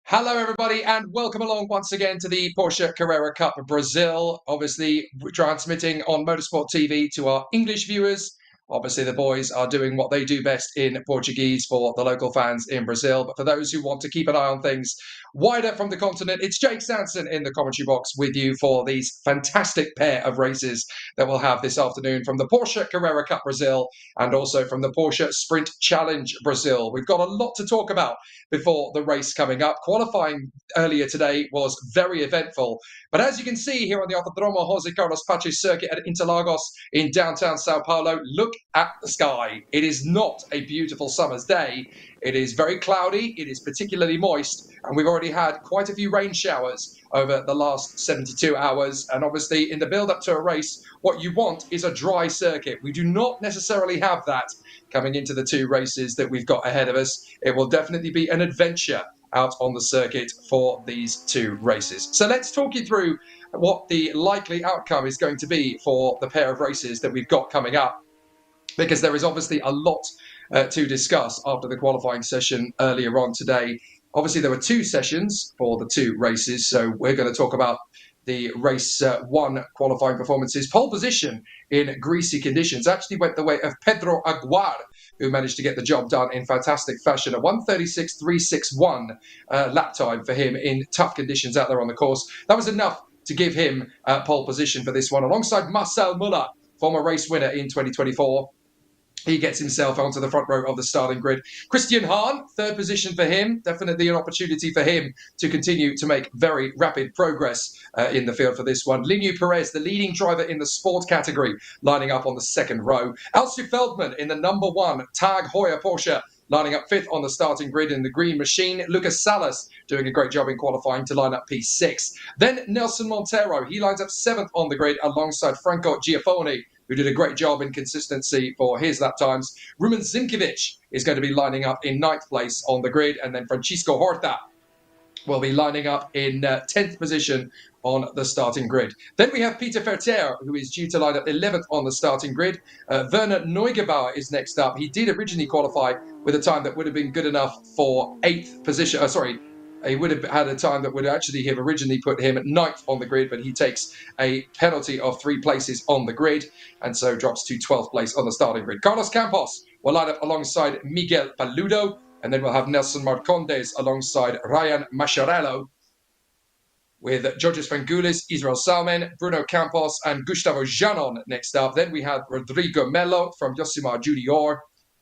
Hello, everybody, and welcome along once again to the Porsche Carrera Cup Brazil. Obviously, we're transmitting on Motorsport TV to our English viewers. Obviously, the boys are doing what they do best in Portuguese for the local fans in Brazil. But for those who want to keep an eye on things wider from the continent, it's Jake Sanson in the commentary box with you for these fantastic pair of races that we'll have this afternoon from the Porsche Carrera Cup Brazil and also from the Porsche Sprint Challenge Brazil. We've got a lot to talk about before the race coming up. Qualifying earlier today was very eventful. But as you can see here on the Autódromo José Carlos Paches circuit at Interlagos in downtown Sao Paulo, look at the sky. It is not a beautiful summer's day. It is very cloudy. It is particularly moist. And we've already had quite a few rain showers over the last 72 hours. And obviously, in the build-up to a race, what you want is a dry circuit. We do not necessarily have that coming into the two races that we've got ahead of us. It will definitely be an adventure out on the circuit for these two races. So let's talk you through what the likely outcome is going to be for the pair of races that we've got coming up, because there is obviously a lot to discuss after the qualifying session earlier on today. Obviously, there were two sessions for the two races, so we're going to talk about the race one qualifying performances. Pole position in greasy conditions actually went the way of Pedro Aguar, who managed to get the job done in fantastic fashion. A 1:36.361 lap time for him in tough conditions out there on the course. That was enough to give him pole position for this one, alongside Marcel Muller, former race winner in 2024. He gets himself onto the front row of the starting grid. Christian Hahn, third position for him. Definitely an opportunity for him to continue to make very rapid progress in the field for this one. Lineu Perez, the leading driver in the sport category, lining up on the second row. Alstu Feldman in the number one Tag Heuer Porsche, lining up fifth on the starting grid in the green machine. Lucas Salas doing a great job in qualifying to line up P6. Then Nelson Monteiro, he lines up seventh on the grid alongside Franco Giaffoni, who did a great job in consistency for his lap times. Rumen Zinkovic is going to be lining up in ninth place on the grid, and then Francisco Horta will be lining up in 10th position on the starting grid. Then we have Peter Verter, who is due to line up 11th on the starting grid. Werner Neugebauer is next up. He did originally qualify with a time that would have been good enough for 8th position. He would have had a time that would actually have originally put him at 9th on the grid, but he takes a penalty of 3 places on the grid and so drops to 12th place on the starting grid. Carlos Campos will line up alongside Miguel Paludo, and then we'll have Nelson Marcondes alongside Ryan Mascherello, with Georges Vangulis, Israel Salmen, Bruno Campos, and Gustavo Janon next up. Then we have Rodrigo Melo from Josimar Junior,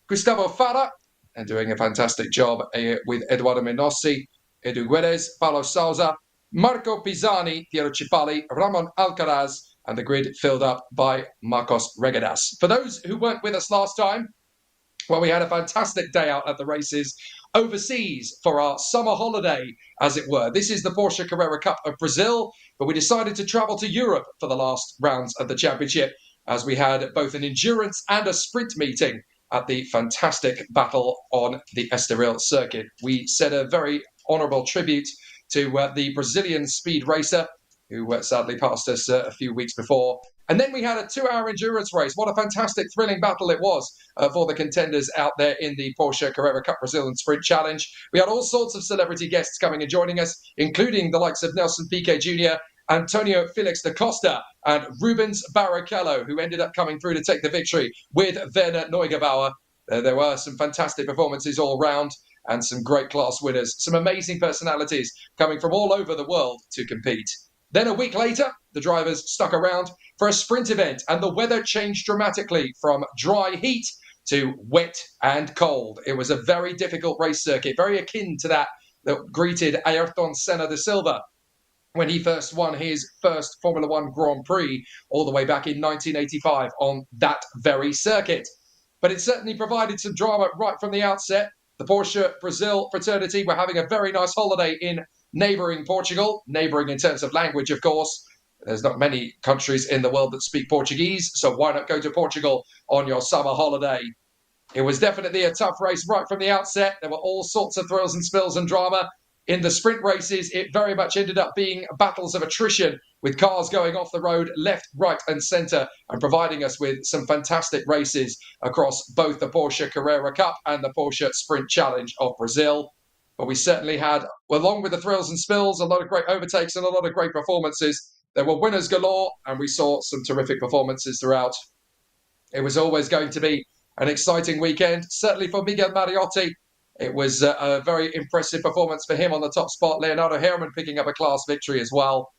Gustavo Farah, and doing a fantastic job with Eduardo Menossi, Edu Guedes, Paulo Souza, Marco Pisani, Piero Cipalli, Ramon Alcaraz, and the grid filled up by Marcos Regadas. For those who weren't with us last time, well, we had a fantastic day out at the races overseas for our summer holiday, as it were. This is the Porsche Carrera Cup of Brazil, but we decided to travel to Europe for the last rounds of the championship, as we had both an endurance and a sprint meeting at the fantastic battle on the Estoril circuit. We said a very honourable tribute to the Brazilian speed racer, who sadly passed us a few weeks before. And then we had a 2-hour endurance race. What a fantastic, thrilling battle it was for the contenders out there in the Porsche Carrera Cup Brazil and Sprint Challenge. We had all sorts of celebrity guests coming and joining us, including the likes of Nelson Piquet Jr., Antonio Felix da Costa, and Rubens Barrichello, who ended up coming through to take the victory with Werner Neugebauer. There were some fantastic performances all round and some great class winners, some amazing personalities coming from all over the world to compete. Then a week later, the drivers stuck around for a sprint event, and the weather changed dramatically from dry heat to wet and cold. It was a very difficult race circuit, very akin to that greeted Ayrton Senna da Silva when he first won his first Formula One Grand Prix all the way back in 1985 on that very circuit. But it certainly provided some drama right from the outset. The Porsche Brazil fraternity were having a very nice holiday in neighbouring Portugal, neighbouring in terms of language, of course. There's not many countries in the world that speak Portuguese, so why not go to Portugal on your summer holiday? It was definitely a tough race right from the outset. There were all sorts of thrills and spills and drama. In the sprint races, it very much ended up being battles of attrition, with cars going off the road left, right and centre, and providing us with some fantastic races across both the Porsche Carrera Cup and the Porsche Sprint Challenge of Brazil. but we certainly had, along with the thrills and spills, a lot of great overtakes and a lot of great performances. There were winners galore, and we saw some terrific performances throughout. It was always going to be an exciting weekend, certainly for Miguel Mariotti. It was a very impressive performance for him on the top spot. Leonardo Herrmann picking up a class victory as well.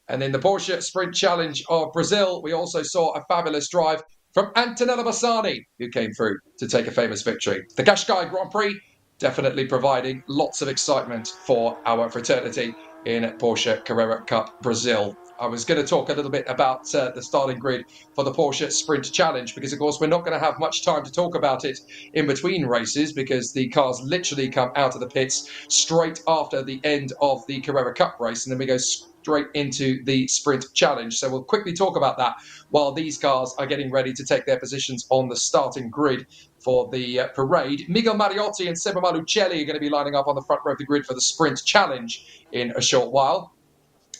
And in the Porsche Sprint Challenge of Brazil, we also saw a fabulous drive from Antonello Bassani, who came through to take a famous victory. The Qashqai Grand Prix definitely providing lots of excitement for our fraternity in Porsche Carrera Cup Brazil. I was going to talk a little bit about the starting grid for the Porsche Sprint Challenge because, of course, we're not going to have much time to talk about it in between races because the cars literally come out of the pits straight after the end of the Carrera Cup race, and then we go straight into the Sprint Challenge. So we'll quickly talk about that while these cars are getting ready to take their positions on the starting grid for the parade. Miguel Mariotti and Seba Malucelli are going to be lining up on the front row of the grid for the Sprint Challenge in a short while.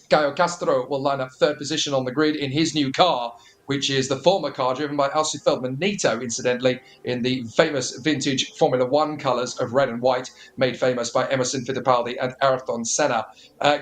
Caio Castro will line up third position on the grid in his new car, which is the former car driven by Alci Feldman-Nito, incidentally, in the famous vintage Formula One colours of red and white, made famous by Emerson Fittipaldi and Ayrton Senna.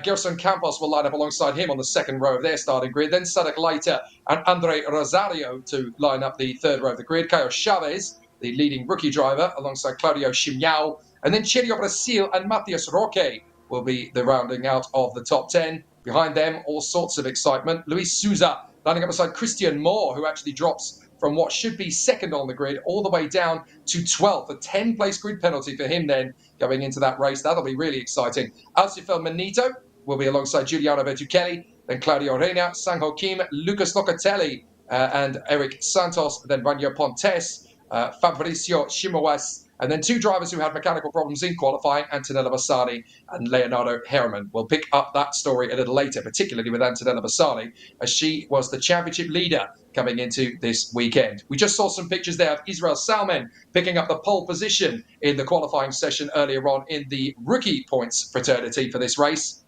Gerson Campos will line up alongside him on the second row of their starting grid. Then Sadek Leiter and Andre Rosario to line up the third row of the grid. Caio Chavez, the leading rookie driver, alongside Claudio Chimiao. And then Cherio Brasil and Matias Roque will be the rounding out of the top 10. Behind them, all sorts of excitement. Luis Souza lining up beside Christian Moore, who actually drops from what should be second on the grid all the way down to 12th. A 10-place grid penalty for him then going into that race. That'll be really exciting. Alci Feldman-Nito will be alongside Giuliano Bertuccelli, then Claudio Reina, Sangho Kim, Lucas Locatelli, and Eric Santos, then Ranyo Pontes, Fabricio Chimoas, and then two drivers who had mechanical problems in qualifying, Antonello Bassani and Leonardo Herrmann. We'll pick up that story a little later, particularly with Antonello Bassani, as she was the championship leader coming into this weekend. We just saw some pictures there of Israel Salmen picking up the pole position in the qualifying session earlier on in the rookie points fraternity for this race.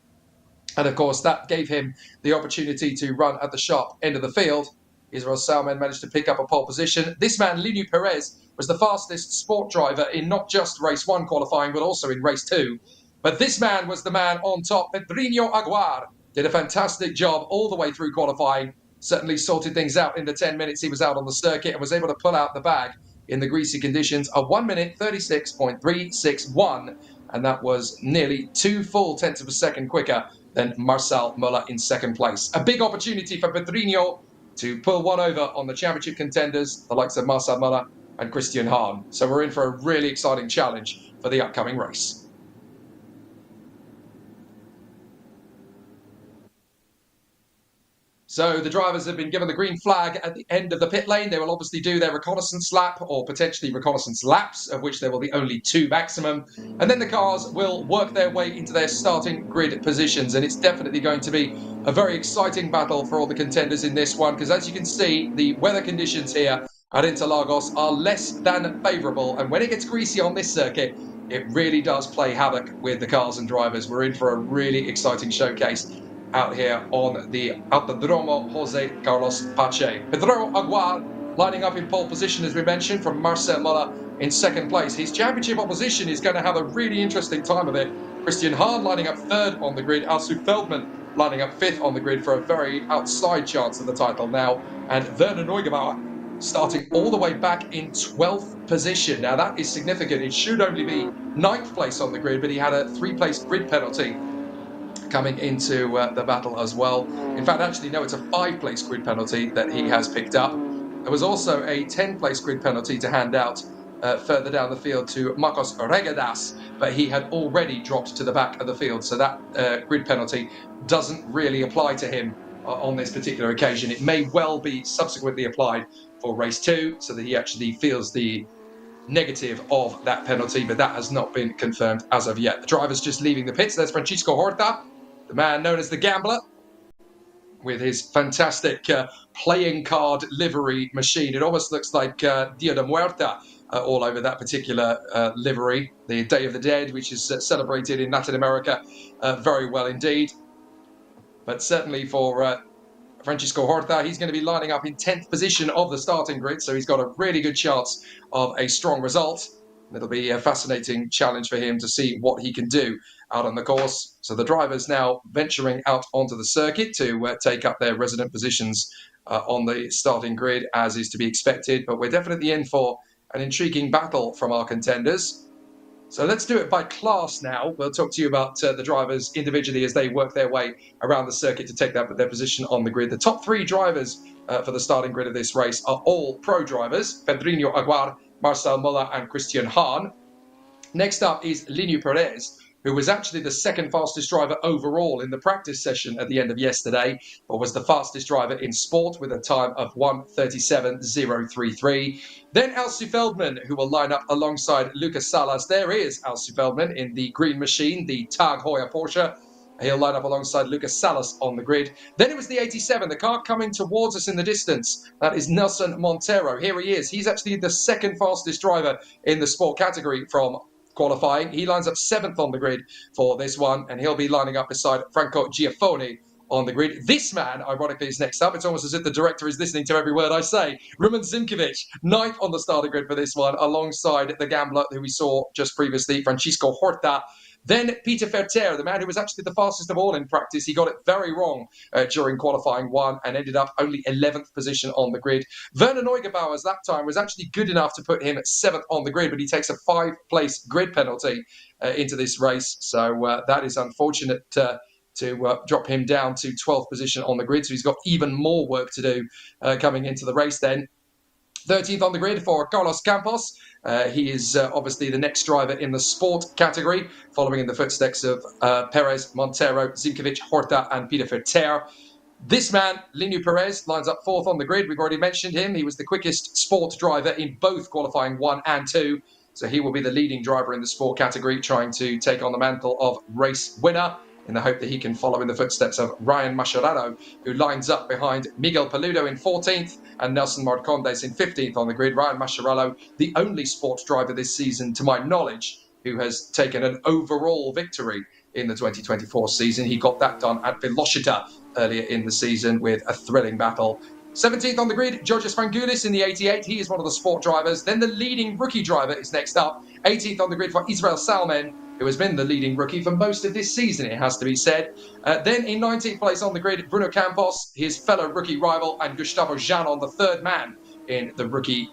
And of course, that gave him the opportunity to run at the sharp end of the field. Israel Salmen managed to pick up a pole position. This man, Linu Perez, was the fastest sport driver in not just race 1 qualifying, but also in race 2. But this man was the man on top. Pedrinho Aguar did a fantastic job all the way through qualifying. Certainly sorted things out in the 10 minutes he was out on the circuit and was able to pull out the bag in the greasy conditions of 1 minute 36.361. And that was nearly 2 full tenths of a second quicker than Marcel Muller in second place. A big opportunity for Pedrinho to pull one over on the championship contenders, the likes of Marcel Muller and Christian Hahn. So we're in for a really exciting challenge for the upcoming race. So the drivers have been given the green flag at the end of the pit lane. They will obviously do their reconnaissance lap or potentially reconnaissance laps, of which there will be only 2 maximum. And then the cars will work their way into their starting grid positions. And it's definitely going to be a very exciting battle for all the contenders in this one, because as you can see, the weather conditions here at Interlagos are less than favourable. And when it gets greasy on this circuit, it really does play havoc with the cars and drivers. We're in for a really exciting showcase out here on the Autódromo Jose Carlos Pache. Pedro Aguar lining up in pole position, as we mentioned, from Marcel Muller in second place. His championship opposition is going to have a really interesting time of it. Christian Hahn lining up third on the grid. Alci Feldman lining up fifth on the grid for a very outside chance of the title now. And Werner Neugebauer starting all the way back in 12th position. Now that is significant. It should only be 9th place on the grid, but he had a 3-place grid penalty coming into the battle as well. In fact, actually, no, it's a 5-place grid penalty that he has picked up. There was also a 10-place grid penalty to hand out further down the field to Marcos Regadas, but he had already dropped to the back of the field, so that grid penalty doesn't really apply to him on this particular occasion. It may well be subsequently applied for race 2, so that he actually feels the negative of that penalty, but that has not been confirmed as of yet. The driver's just leaving the pits. There's Francisco Horta, the man known as the Gambler, with his fantastic playing card livery machine. It almost looks like Dia de Muerta all over that particular livery. The Day of the Dead, which is celebrated in Latin America very well indeed. But certainly for Francisco Horta, he's going to be lining up in 10th position of the starting grid, so he's got a really good chance of a strong result. It'll be a fascinating challenge for him to see what he can do out on the course. So the drivers now venturing out onto the circuit to take up their resident positions on the starting grid, as is to be expected. But we're definitely in for an intriguing battle from our contenders. So let's do it by class now. We'll talk to you about the drivers individually as they work their way around the circuit to take their position on the grid. The top three drivers for the starting grid of this race are all pro drivers: Pedrinho Aguar, Marcel Muller and Christian Hahn. Next up is Lineu Perez, who was actually the second fastest driver overall in the practice session at the end of yesterday, but was the fastest driver in sport with a time of 1:37.033. Then Elsie Feldman, who will line up alongside Lucas Salas. There is Elsie Feldman in the green machine, the Tag Heuer Porsche. He'll line up alongside Lucas Salas on the grid. Then it was the 87, the car coming towards us in the distance. That is Luc Monteiro. Here he is. He's actually the second fastest driver in the sport category from qualifying. He lines up 7th on the grid for this one, and he'll be lining up beside Franco Giaffoni on the grid. This man, ironically, is next up. It's almost as if the director is listening to every word I say. Roman Zimkovic, 9th on the starting grid for this one, alongside the gambler who we saw just previously, Francisco Horta. Then Peter Verter, the man who was actually the fastest of all in practice. He got it very wrong during qualifying one and ended up only 11th position on the grid. Werner Neugebauer's that time was actually good enough to put him at 7th on the grid, but he takes a 5-place grid penalty into this race. So that is unfortunate to drop him down to 12th position on the grid. So he's got even more work to do coming into the race then. 13th on the grid for Carlos Campos. He is obviously the next driver in the sport category, following in the footsteps of Perez, Monteiro, Zimkovic, Horta and Peter Verter. This man, Lineu Perez, lines up 4th on the grid. We've already mentioned him. He was the quickest sport driver in both qualifying 1 and 2. So he will be the leading driver in the sport category, trying to take on the mantle of race winner, in the hope that he can follow in the footsteps of Ryan Mascherano, who lines up behind Miguel Paludo in 14th and Nelson Marcondes in 15th on the grid. Ryan Mascherano, the only sports driver this season, to my knowledge, who has taken an overall victory in the 2024 season. He got that done at Velocita earlier in the season with a thrilling battle. 17th on the grid, Georgios Frangoulis in the 88. He is one of the sport drivers. Then the leading rookie driver is next up. 18th on the grid for Israel Salmen, who has been the leading rookie for most of this season, it has to be said. Then in 19th place on the grid, Bruno Campos, his fellow rookie rival, and Gustavo Janon, the third man in the rookie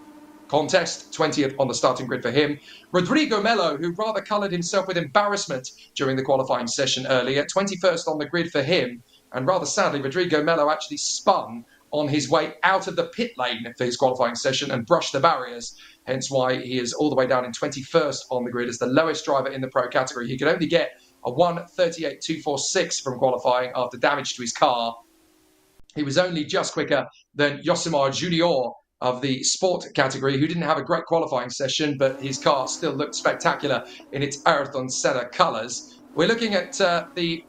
contest. 20th on the starting grid for him. Rodrigo Melo, who rather coloured himself with embarrassment during the qualifying session earlier. 21st on the grid for him. And rather sadly, Rodrigo Melo actually spun on his way out of the pit lane for his qualifying session and brushed the barriers, hence why he is all the way down in 21st on the grid as the lowest driver in the pro category. He could only get a 1:38.246 from qualifying after damage to his car. He was only just quicker than Yosimar Junior of the sport category, who didn't have a great qualifying session, but his car still looked spectacular in its Ayrton Senna colours. We're looking at the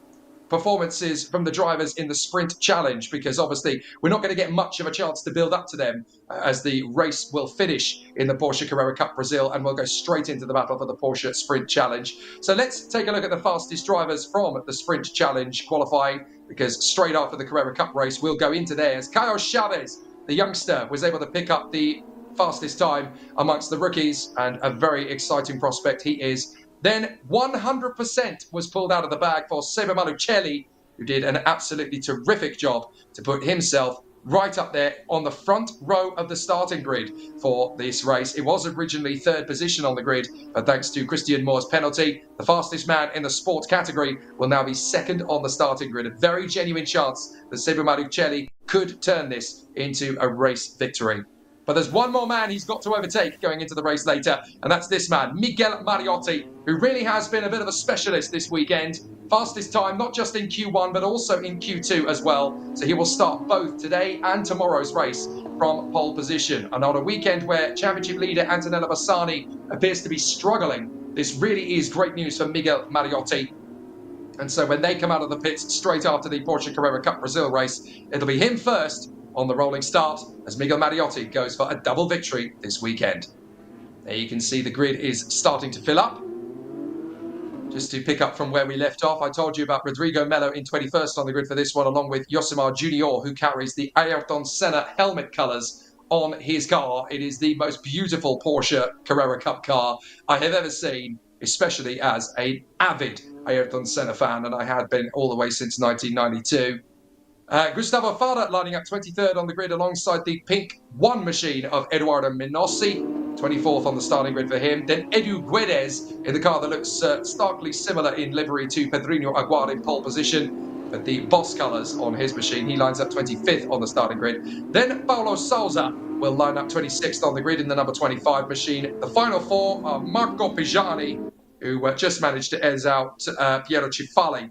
performances from the drivers in the sprint challenge, because obviously we're not going to get much of a chance to build up to them as the race will finish in the Porsche Carrera Cup Brazil, and we'll go straight into the battle for the Porsche sprint challenge. So let's take a look at the fastest drivers from the sprint challenge qualifying, because straight after the Carrera Cup race we'll go into theirs. Caio Chaves, the youngster, was able to pick up the fastest time amongst the rookies, and a very exciting prospect he is. Then 100% was pulled out of the bag for Seba Malucelli, who did an absolutely terrific job to put himself right up there on the front row of the starting grid for this race. It was originally 3rd position on the grid, but thanks to Christian Moore's penalty, the fastest man in the sports category will now be 2nd on the starting grid. A very genuine chance that Seba Malucelli could turn this into a race victory. But there's one more man he's got to overtake going into the race later, and that's this man, Miguel Mariotti, who really has been a bit of a specialist this weekend. Fastest time, not just in Q1, but also in Q2 as well. So he will start both today and tomorrow's race from pole position. And on a weekend where championship leader Antonella Bassani appears to be struggling, this really is great news for Miguel Mariotti. And so when they come out of the pits straight after the Porsche Carrera Cup Brazil race, it'll be him first on the rolling start as Miguel Mariotti goes for a double victory this weekend. There you can see the grid is starting to fill up. Just to pick up from where we left off, I told you about Rodrigo Melo in 21st on the grid for this one, along with Yosimar Junior, who carries the Ayrton Senna helmet colours on his car. It is the most beautiful Porsche Carrera Cup car I have ever seen, especially as an avid Ayrton Senna fan, and I had been all the way since 1992. Gustavo Farah lining up 23rd on the grid alongside the pink one machine of Eduardo Minossi, 24th on the starting grid for him. Then Edu Guedes in the car that looks starkly similar in livery to Pedrinho Aguar in pole position, but the boss colours on his machine. He lines up 25th on the starting grid. Then Paulo Souza will line up 26th on the grid in the number 25 machine. The final four are Marco Pijani, who just managed to edge out Piero Cifali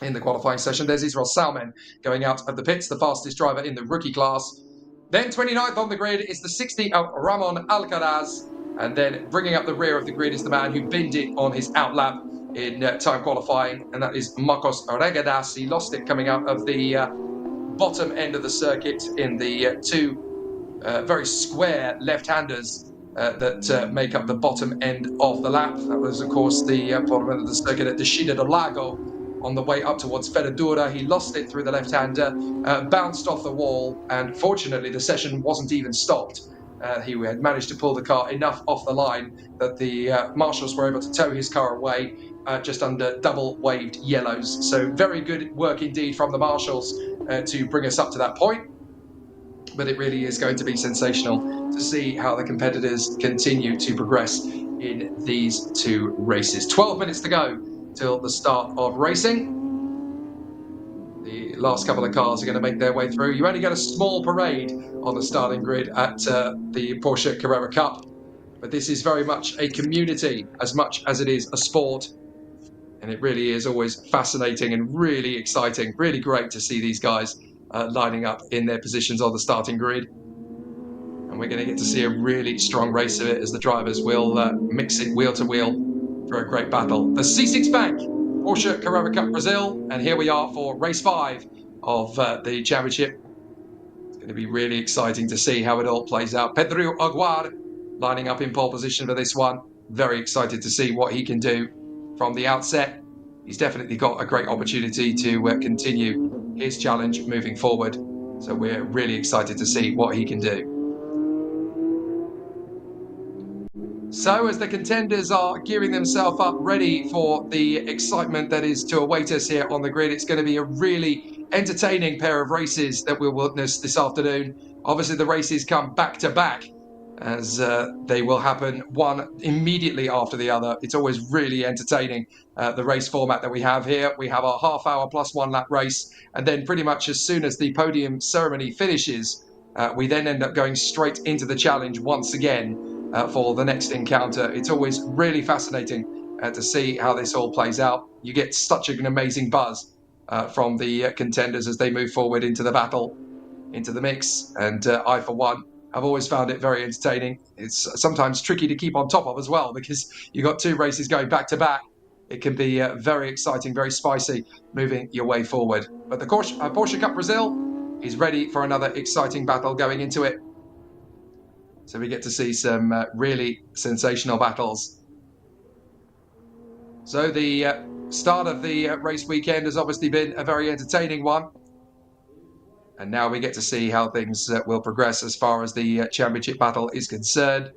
in the qualifying session. There's Israel Salmen going out of the pits, the fastest driver in the rookie class. Then 29th on the grid is the 60 of Ramon Alcaraz. And then bringing up the rear of the grid is the man who binned it on his outlap in time qualifying, and that is Marcos Regadas. He lost it coming out of the bottom end of the circuit in the two very square left-handers that make up the bottom end of the lap. That was, of course, the bottom end of the circuit at Descida do Lago. On the way up towards Ferradura, he lost it through the left-hander, bounced off the wall, and fortunately the session wasn't even stopped. He had managed to pull the car enough off the line that the marshals were able to tow his car away just under double waved yellows. So very good work indeed from the marshals to bring us up to that point. But it really is going to be sensational to see how the competitors continue to progress in these two races. 12 minutes to go till the start of racing. The last couple of cars are going to make their way through. You only get a small parade on the starting grid at the Porsche Carrera Cup, but this is very much a community as much as it is a sport, and it really is always fascinating and really exciting, really great to see these guys lining up in their positions on the starting grid. And we're going to get to see a really strong race of it as the drivers will mix it wheel to wheel for a great battle. The C6 Bank Porsche Carrera Cup Brazil, and here we are for race 5 of the championship. It's going to be really exciting to see how it all plays out. Pedrinho Aguar lining up in pole position for this one. Very excited to see what he can do from the outset. He's definitely got a great opportunity to continue his challenge moving forward. So we're really excited to see what he can do. So as the contenders are gearing themselves up ready for the excitement that is to await us here on the grid, it's going to be a really entertaining pair of races that we'll witness this afternoon. Obviously the races come back to back as they will happen one immediately after the other. It's always really entertaining, the race format that we have here. We have our half-hour plus 1 lap race, and then pretty much as soon as the podium ceremony finishes, we then end up going straight into the challenge once again for the next encounter. It's always really fascinating to see how this all plays out. You get such an amazing buzz from the contenders as they move forward into the battle, into the mix, and I, for one, I've always found it very entertaining. It's sometimes tricky to keep on top of as well because you've got 2 races going back to back. It can be very exciting, very spicy moving your way forward. But the Porsche Cup Brazil is ready for another exciting battle going into it. So we get to see some really sensational battles. So the start of the race weekend has obviously been a very entertaining one. And now we get to see how things will progress as far as the championship battle is concerned.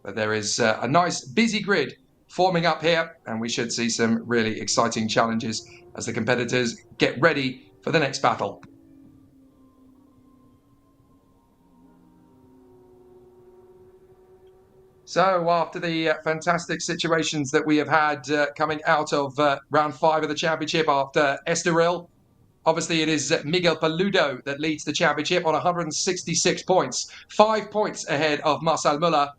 But there is a nice busy grid forming up here, and we should see some really exciting challenges as the competitors get ready for the next battle. So after the fantastic situations that we have had coming out of round 5 of the championship after Estoril, obviously it is Miguel Paludo that leads the championship on 166 points, 5 points ahead of Marcel Müller.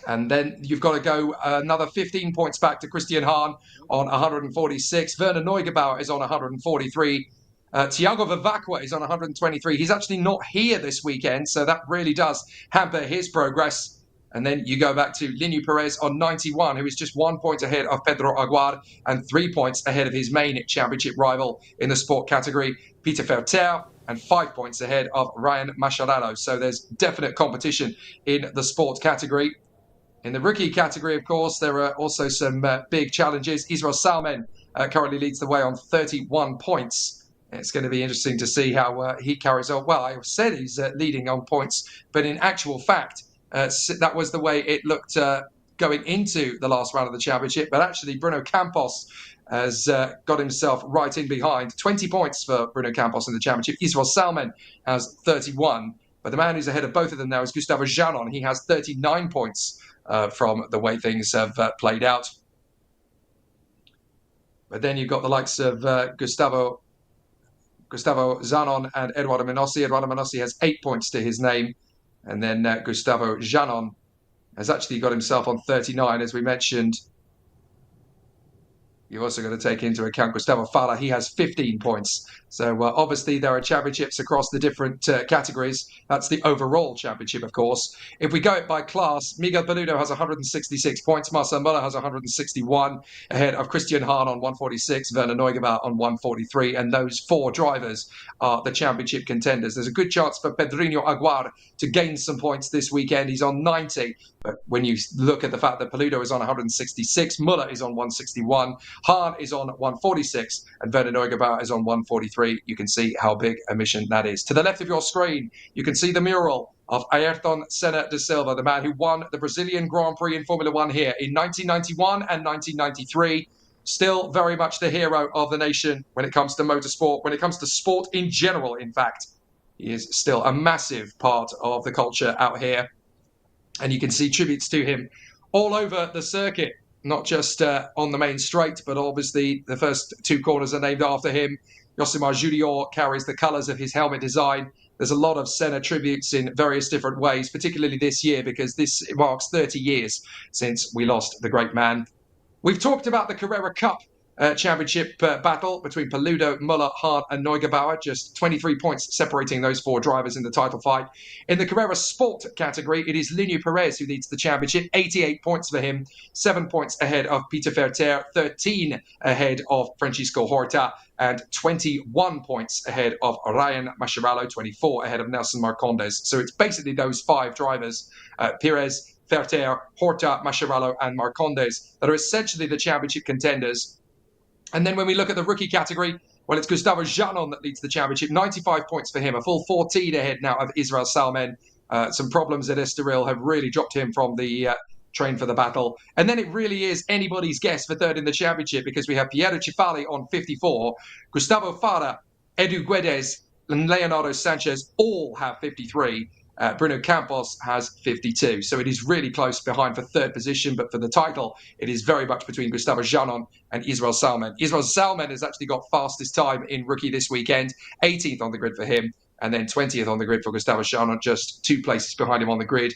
And then you've got to go another 15 points back to Christian Hahn on 146. Werner Neugebauer is on 143. Thiago Vivacqua is on 123. He's actually not here this weekend, so that really does hamper his progress. And then you go back to Linu Perez on 91, who is just 1 point ahead of Pedro Aguar and 3 points ahead of his main championship rival in the sport category, Peter Ferter, and 5 points ahead of Ryan Mascherano. So there's definite competition in the sport category. In the rookie category, of course, there are also some big challenges. Israel Salmen currently leads the way on 31 points It's going to be interesting to see how he carries on. Well, I said he's leading on points, but in actual fact, that was the way it looked going into the last round of the championship. But actually, Bruno Campos has got himself right in behind. 20 points for Bruno Campos in the championship. Israel Salmen has 31. But the man who's ahead of both of them now is Gustavo Janon. He has 39 points from the way things have played out. But then you've got the likes of Gustavo Zanon and Eduardo Menossi. Eduardo Menossi has 8 points to his name. And then Gustavo Janon has actually got himself on 39, as we mentioned. You've also got to take into account Gustavo Fara. He has 15 points. So obviously there are championships across the different categories. That's the overall championship, of course. If we go it by class, Miguel Peludo has 166 points. Marcel Muller has 161, ahead of Christian Hahn on 146, Werner Neugebauer on 143. And those 4 drivers are the championship contenders. There's a good chance for Pedrinho Aguar to gain some points this weekend. He's on 90. But when you look at the fact that Peludo is on 166, Muller is on 161, Hahn is on 146, and Werner Neugebauer is on 143. You can see how big a mission that is. To the left of your screen, you can see the mural of Ayrton Senna da Silva, the man who won the Brazilian Grand Prix in Formula One here in 1991 and 1993. Still very much the hero of the nation when it comes to motorsport, when it comes to sport in general, in fact. He is still a massive part of the culture out here. And you can see tributes to him all over the circuit, not just on the main straight, but obviously the first 2 corners are named after him. Josimar Junior carries the colours of his helmet design. There's a lot of Senna tributes in various different ways, particularly this year, because this marks 30 years since we lost the great man. We've talked about the Carrera Cup championship battle between Peludo, Muller, Hahn and Neugebauer. Just 23 points separating those 4 drivers in the title fight. In the Carrera Sport category, it is Linho Perez who leads the championship. 88 points for him. 7 points ahead of Peter Ferter. 13 ahead of Francisco Horta. And 21 points ahead of Ryan Mascherano. 24 ahead of Nelson Marcondes. So it's basically those 5 drivers, Perez, Ferter, Horta, Mascherano and Marcondes, that are essentially the championship contenders. And then when we look at the rookie category, well, it's Gustavo Janon that leads the championship. 95 points for him, a full 14 ahead now of Israel Salmen. Some problems at Estoril have really dropped him from the train for the battle. And then it really is anybody's guess for third in the championship, because we have Piero Cifali on 54, Gustavo Fara, Edu Guedes and Leonardo Sanchez all have 53. Bruno Campos has 52. So it is really close behind for third position. But for the title, it is very much between Gustavo Janon and Israel Salmen. Israel Salmen has actually got fastest time in rookie this weekend. 18th on the grid for him. And then 20th on the grid for Gustavo Janon, just 2 places behind him on the grid.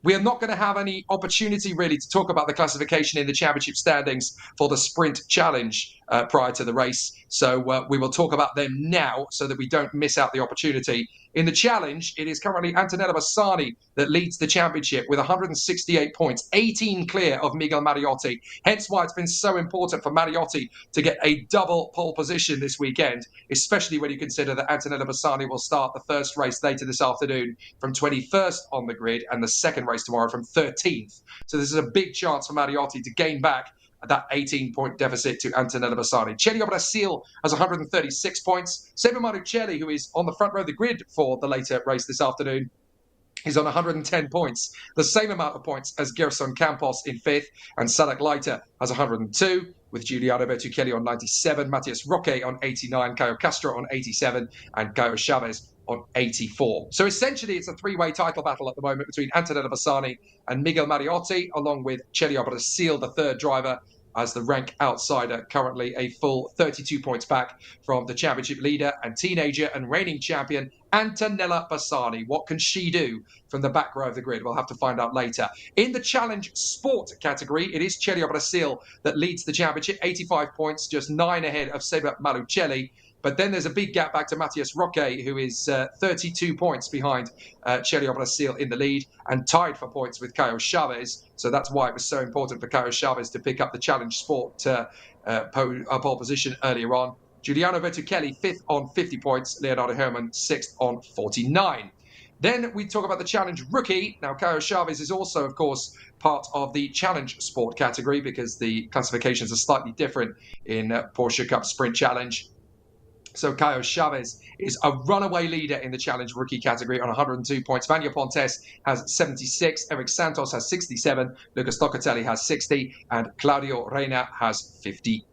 We are not going to have any opportunity really to talk about the classification in the championship standings for the Sprint Challenge prior to the race. So we will talk about them now so that we don't miss out the opportunity. In the challenge, it is currently Antonella Bassani that leads the championship with 168 points, 18 clear of Miguel Mariotti. Hence why it's been so important for Mariotti to get a double pole position this weekend, especially when you consider that Antonella Bassani will start the first race later this afternoon from 21st on the grid and the second race tomorrow from 13th. So this is a big chance for Mariotti to gain back that 18-point deficit to Antonella Bassani. Celio Brasil has 136 points. Seba Marucelli, who is on the front row of the grid for the later race this afternoon, is on 110 points. The same amount of points as Gerson Campos in 5th. And Sadak Leiter has 102, with Giuliano Bertuccelli on 97, Matias Roque on 89, Caio Castro on 87, and Caio Chavez on 84. So essentially, it's a 3-way title battle at the moment between Antonella Bassani and Miguel Mariotti, along with Celio Brasil, the third driver, as the rank outsider, currently a full 32 points back from the championship leader and teenager and reigning champion, Antonella Bassani. What can she do from the back row of the grid? We'll have to find out later. In the Challenge Sport category, it is Celio Brasil that leads the championship, 85 points, just 9 ahead of Seba Marucelli. But then there's a big gap back to Matias Roque, who is 32 points behind Celio Brasil in the lead and tied for points with Caio Chavez. So that's why it was so important for Caio Chavez to pick up the Challenge Sport pole position earlier on. Giuliano Bertuccelli, 5th on 50 points. Leonardo Herman, 6th on 49. Then we talk about the Challenge Rookie. Now, Caio Chavez is also, of course, part of the Challenge Sport category because the classifications are slightly different in Porsche Cup Sprint Challenge. So Caio Chavez is a runaway leader in the challenge rookie category on 102 points. Vania Pontes has 76. Eric Santos has 67. Lucas Locatelli has 60. And Claudio Reina has 58.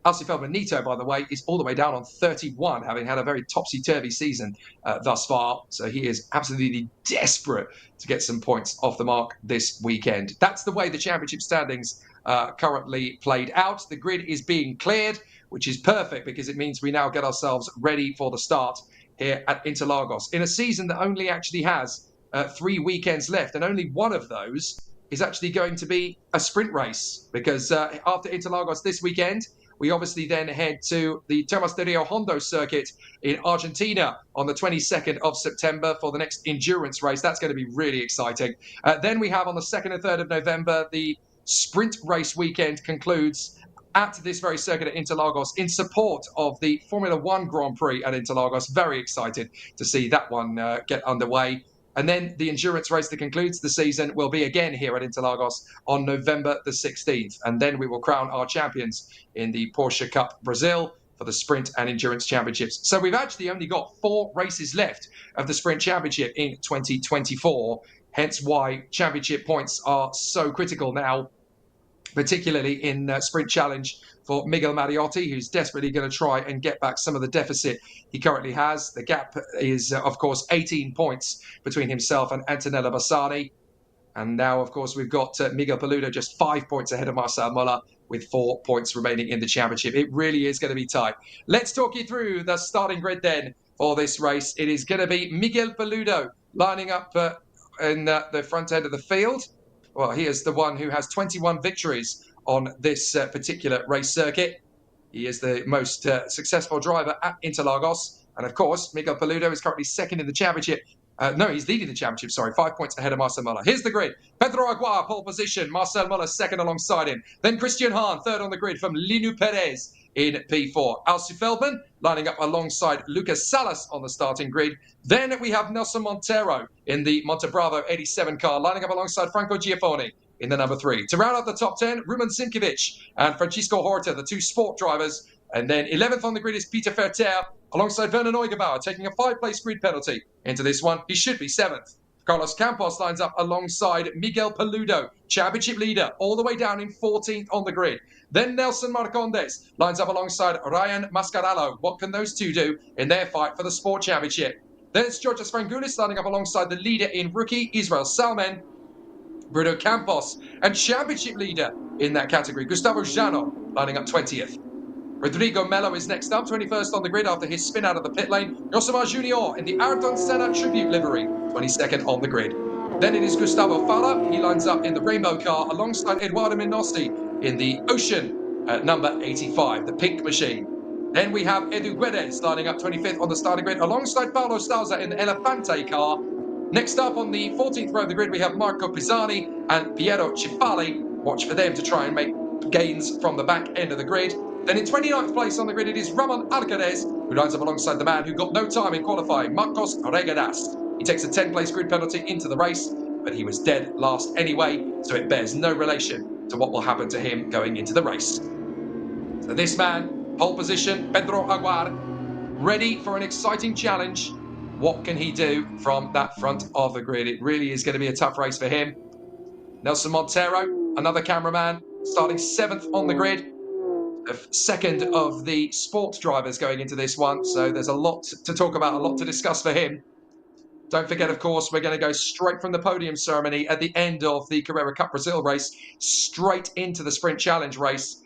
Alci Feldman-Nito, by the way, is all the way down on 31, having had a very topsy-turvy season thus far. So he is absolutely desperate to get some points off the mark this weekend. That's the way the championship standings currently played out. The grid is being cleared, which is perfect because it means we now get ourselves ready for the start here at Interlagos in a season that only actually has 3 weekends left, and only one of those is actually going to be a sprint race, because after Interlagos this weekend, we obviously then head to the Termas de Rio Hondo circuit in Argentina on the 22nd of September for the next endurance race. That's going to be really exciting. Then we have on the 2nd and 3rd of November, the sprint race weekend concludes at this very circuit at Interlagos in support of the Formula One Grand Prix at Interlagos. Very excited to see that one get underway. And then the endurance race that concludes the season will be again here at Interlagos on November the 16th. And then we will crown our champions in the Porsche Cup Brazil for the Sprint and Endurance Championships. So we've actually only got 4 races left of the Sprint Championship in 2024. Hence why championship points are so critical now, particularly in Sprint Challenge for Miguel Mariotti, who's desperately going to try and get back some of the deficit he currently has. The gap is, of course, 18 points between himself and Antonella Bassani. And now, of course, we've got Miguel Paludo just 5 points ahead of Marcel Muller with 4 points remaining in the championship. It really is going to be tight. Let's talk you through the starting grid then for this race. It is going to be Miguel Paludo lining up in the front end of the field. Well, he is the one who has 21 victories on this particular race circuit. He is the most successful driver at Interlagos. And of course, Miguel Paludo is currently second in the championship. No, he's leading the championship, sorry, 5 points ahead of Marcel Muller. Here's the grid. Pedro Aguar, pole position. Marcel Muller, second alongside him. Then Christian Hahn, third on the grid from Linu Perez in P4. Alci Feldman lining up alongside Lucas Salas on the starting grid. Then we have Nelson Monteiro in the Montebravo 87 car, lining up alongside Franco Giafoni in the number 3. To round out the top 10, Rumen Sinkovic and Francisco Horta, the 2 sport drivers. And then 11th on the grid is Peter Ferter, alongside Werner Neugebauer, taking a 5-place grid penalty into this one. He should be 7th. Carlos Campos lines up alongside Miguel Paludo, championship leader, all the way down in 14th on the grid. Then Nelson Marcondes lines up alongside Ryan Mascarallo. What can those two do in their fight for the Sport Championship? Then it's Georgios Frangoulis lining up alongside the leader in rookie, Israel Salmen, Bruno Campos, and championship leader in that category, Gustavo Jano, lining up 20th. Rodrigo Melo is next up, 21st on the grid after his spin out of the pit lane. Josimar Junior in the Ayrton Senna tribute livery, 22nd on the grid. Then it is Gustavo Fala. He lines up in the rainbow car alongside Eduardo Minosti in the Ocean at number 85, the pink machine. Then we have Edu Guedes lining up 25th on the starting grid alongside Paulo Stauza in the Elefante car. Next up on the 14th row of the grid, we have Marco Pisani and Piero Cifali. Watch for them to try and make gains from the back end of the grid. Then in 29th place on the grid, it is Ramon Arcades, who lines up alongside the man who got no time in qualifying, Marcos Regadas. He takes a 10-place grid penalty into the race, but he was dead last anyway, so it bears no relation to what will happen to him going into the race. So this man, pole position, Pedro Aguar, ready for an exciting challenge. What can he do from that front of the grid? It really is going to be a tough race for him. Nelson Monteiro, another cameraman, starting 7th on the grid. The second of the sports drivers going into this one. So there's a lot to talk about, a lot to discuss for him. Don't forget, of course, we're going to go straight from the podium ceremony at the end of the Carrera Cup Brazil race, straight into the Sprint Challenge race.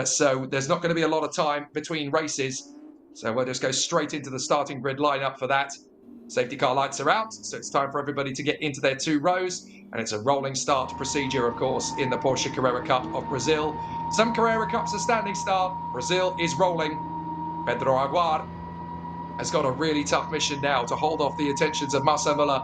So there's not going to be a lot of time between races. So we'll just go straight into the starting grid lineup for that. Safety car lights are out, so it's time for everybody to get into their 2 rows. And it's a rolling start procedure, of course, in the Porsche Carrera Cup of Brazil. Some Carrera Cups are standing start. Brazil is rolling. Pedro Aguar has got a really tough mission now to hold off the attentions of Marcel Muller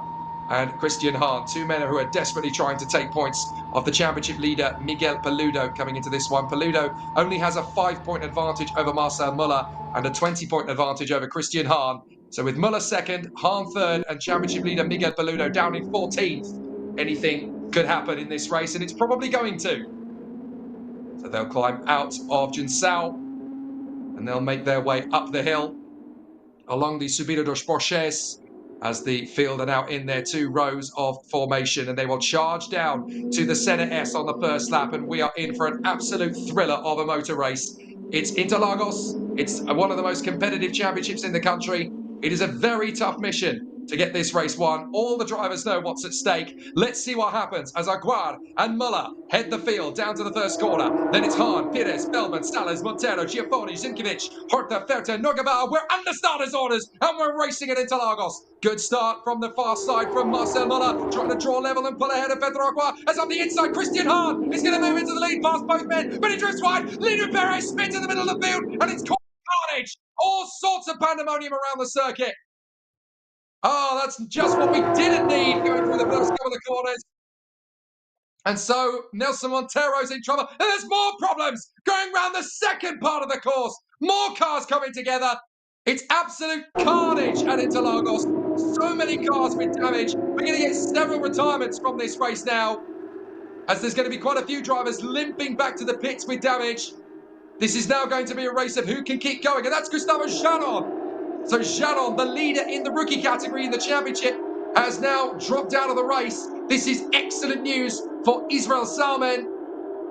and Christian Hahn, 2 men who are desperately trying to take points off the championship leader, Miguel Paludo, coming into this one. Paludo only has a 5-point advantage over Marcel Muller and a 20-point advantage over Christian Hahn. So with Muller 2nd, Hahn 3rd, and championship leader Miguel Paludo down in 14th, anything could happen in this race, and it's probably going to. So they'll climb out of Jinsao, and they'll make their way up the hill along the Subida dos Porsches, as the field are now in their 2 rows of formation, and they will charge down to the Senna S on the first lap, and we are in for an absolute thriller of a motor race. It's Interlagos. It's one of the most competitive championships in the country. It is a very tough mission to get this race won. All the drivers know what's at stake. Let's see what happens as Aguar and Muller head the field down to the first corner. Then it's Hahn, Pires, Feldman, Salas, Monteiro, Giaffoni, Zinkovic, Horta, Ferta, Nogabao. We're under starters' orders and we're racing at Interlagos. Good start from the far side from Marcel Muller, trying to draw level and pull ahead of Pedro Aguar. As on the inside, Christian Hahn is going to move into the lead past both men, but he drifts wide. Lino Perez spins in the middle of the field, and it's carnage. All sorts of pandemonium around the circuit. Oh, that's just what we didn't need going through the first couple of corners. And so Nelson Monteiro's in trouble. And there's more problems going around the second part of the course. More cars coming together. It's absolute carnage at Interlagos. So many cars with damage. We're going to get several retirements from this race now, as there's going to be quite a few drivers limping back to the pits with damage. This is now going to be a race of who can keep going. And that's Gustavo Janon. So Janon, the leader in the rookie category in the championship, has now dropped out of the race. This is excellent news for Israel Salman.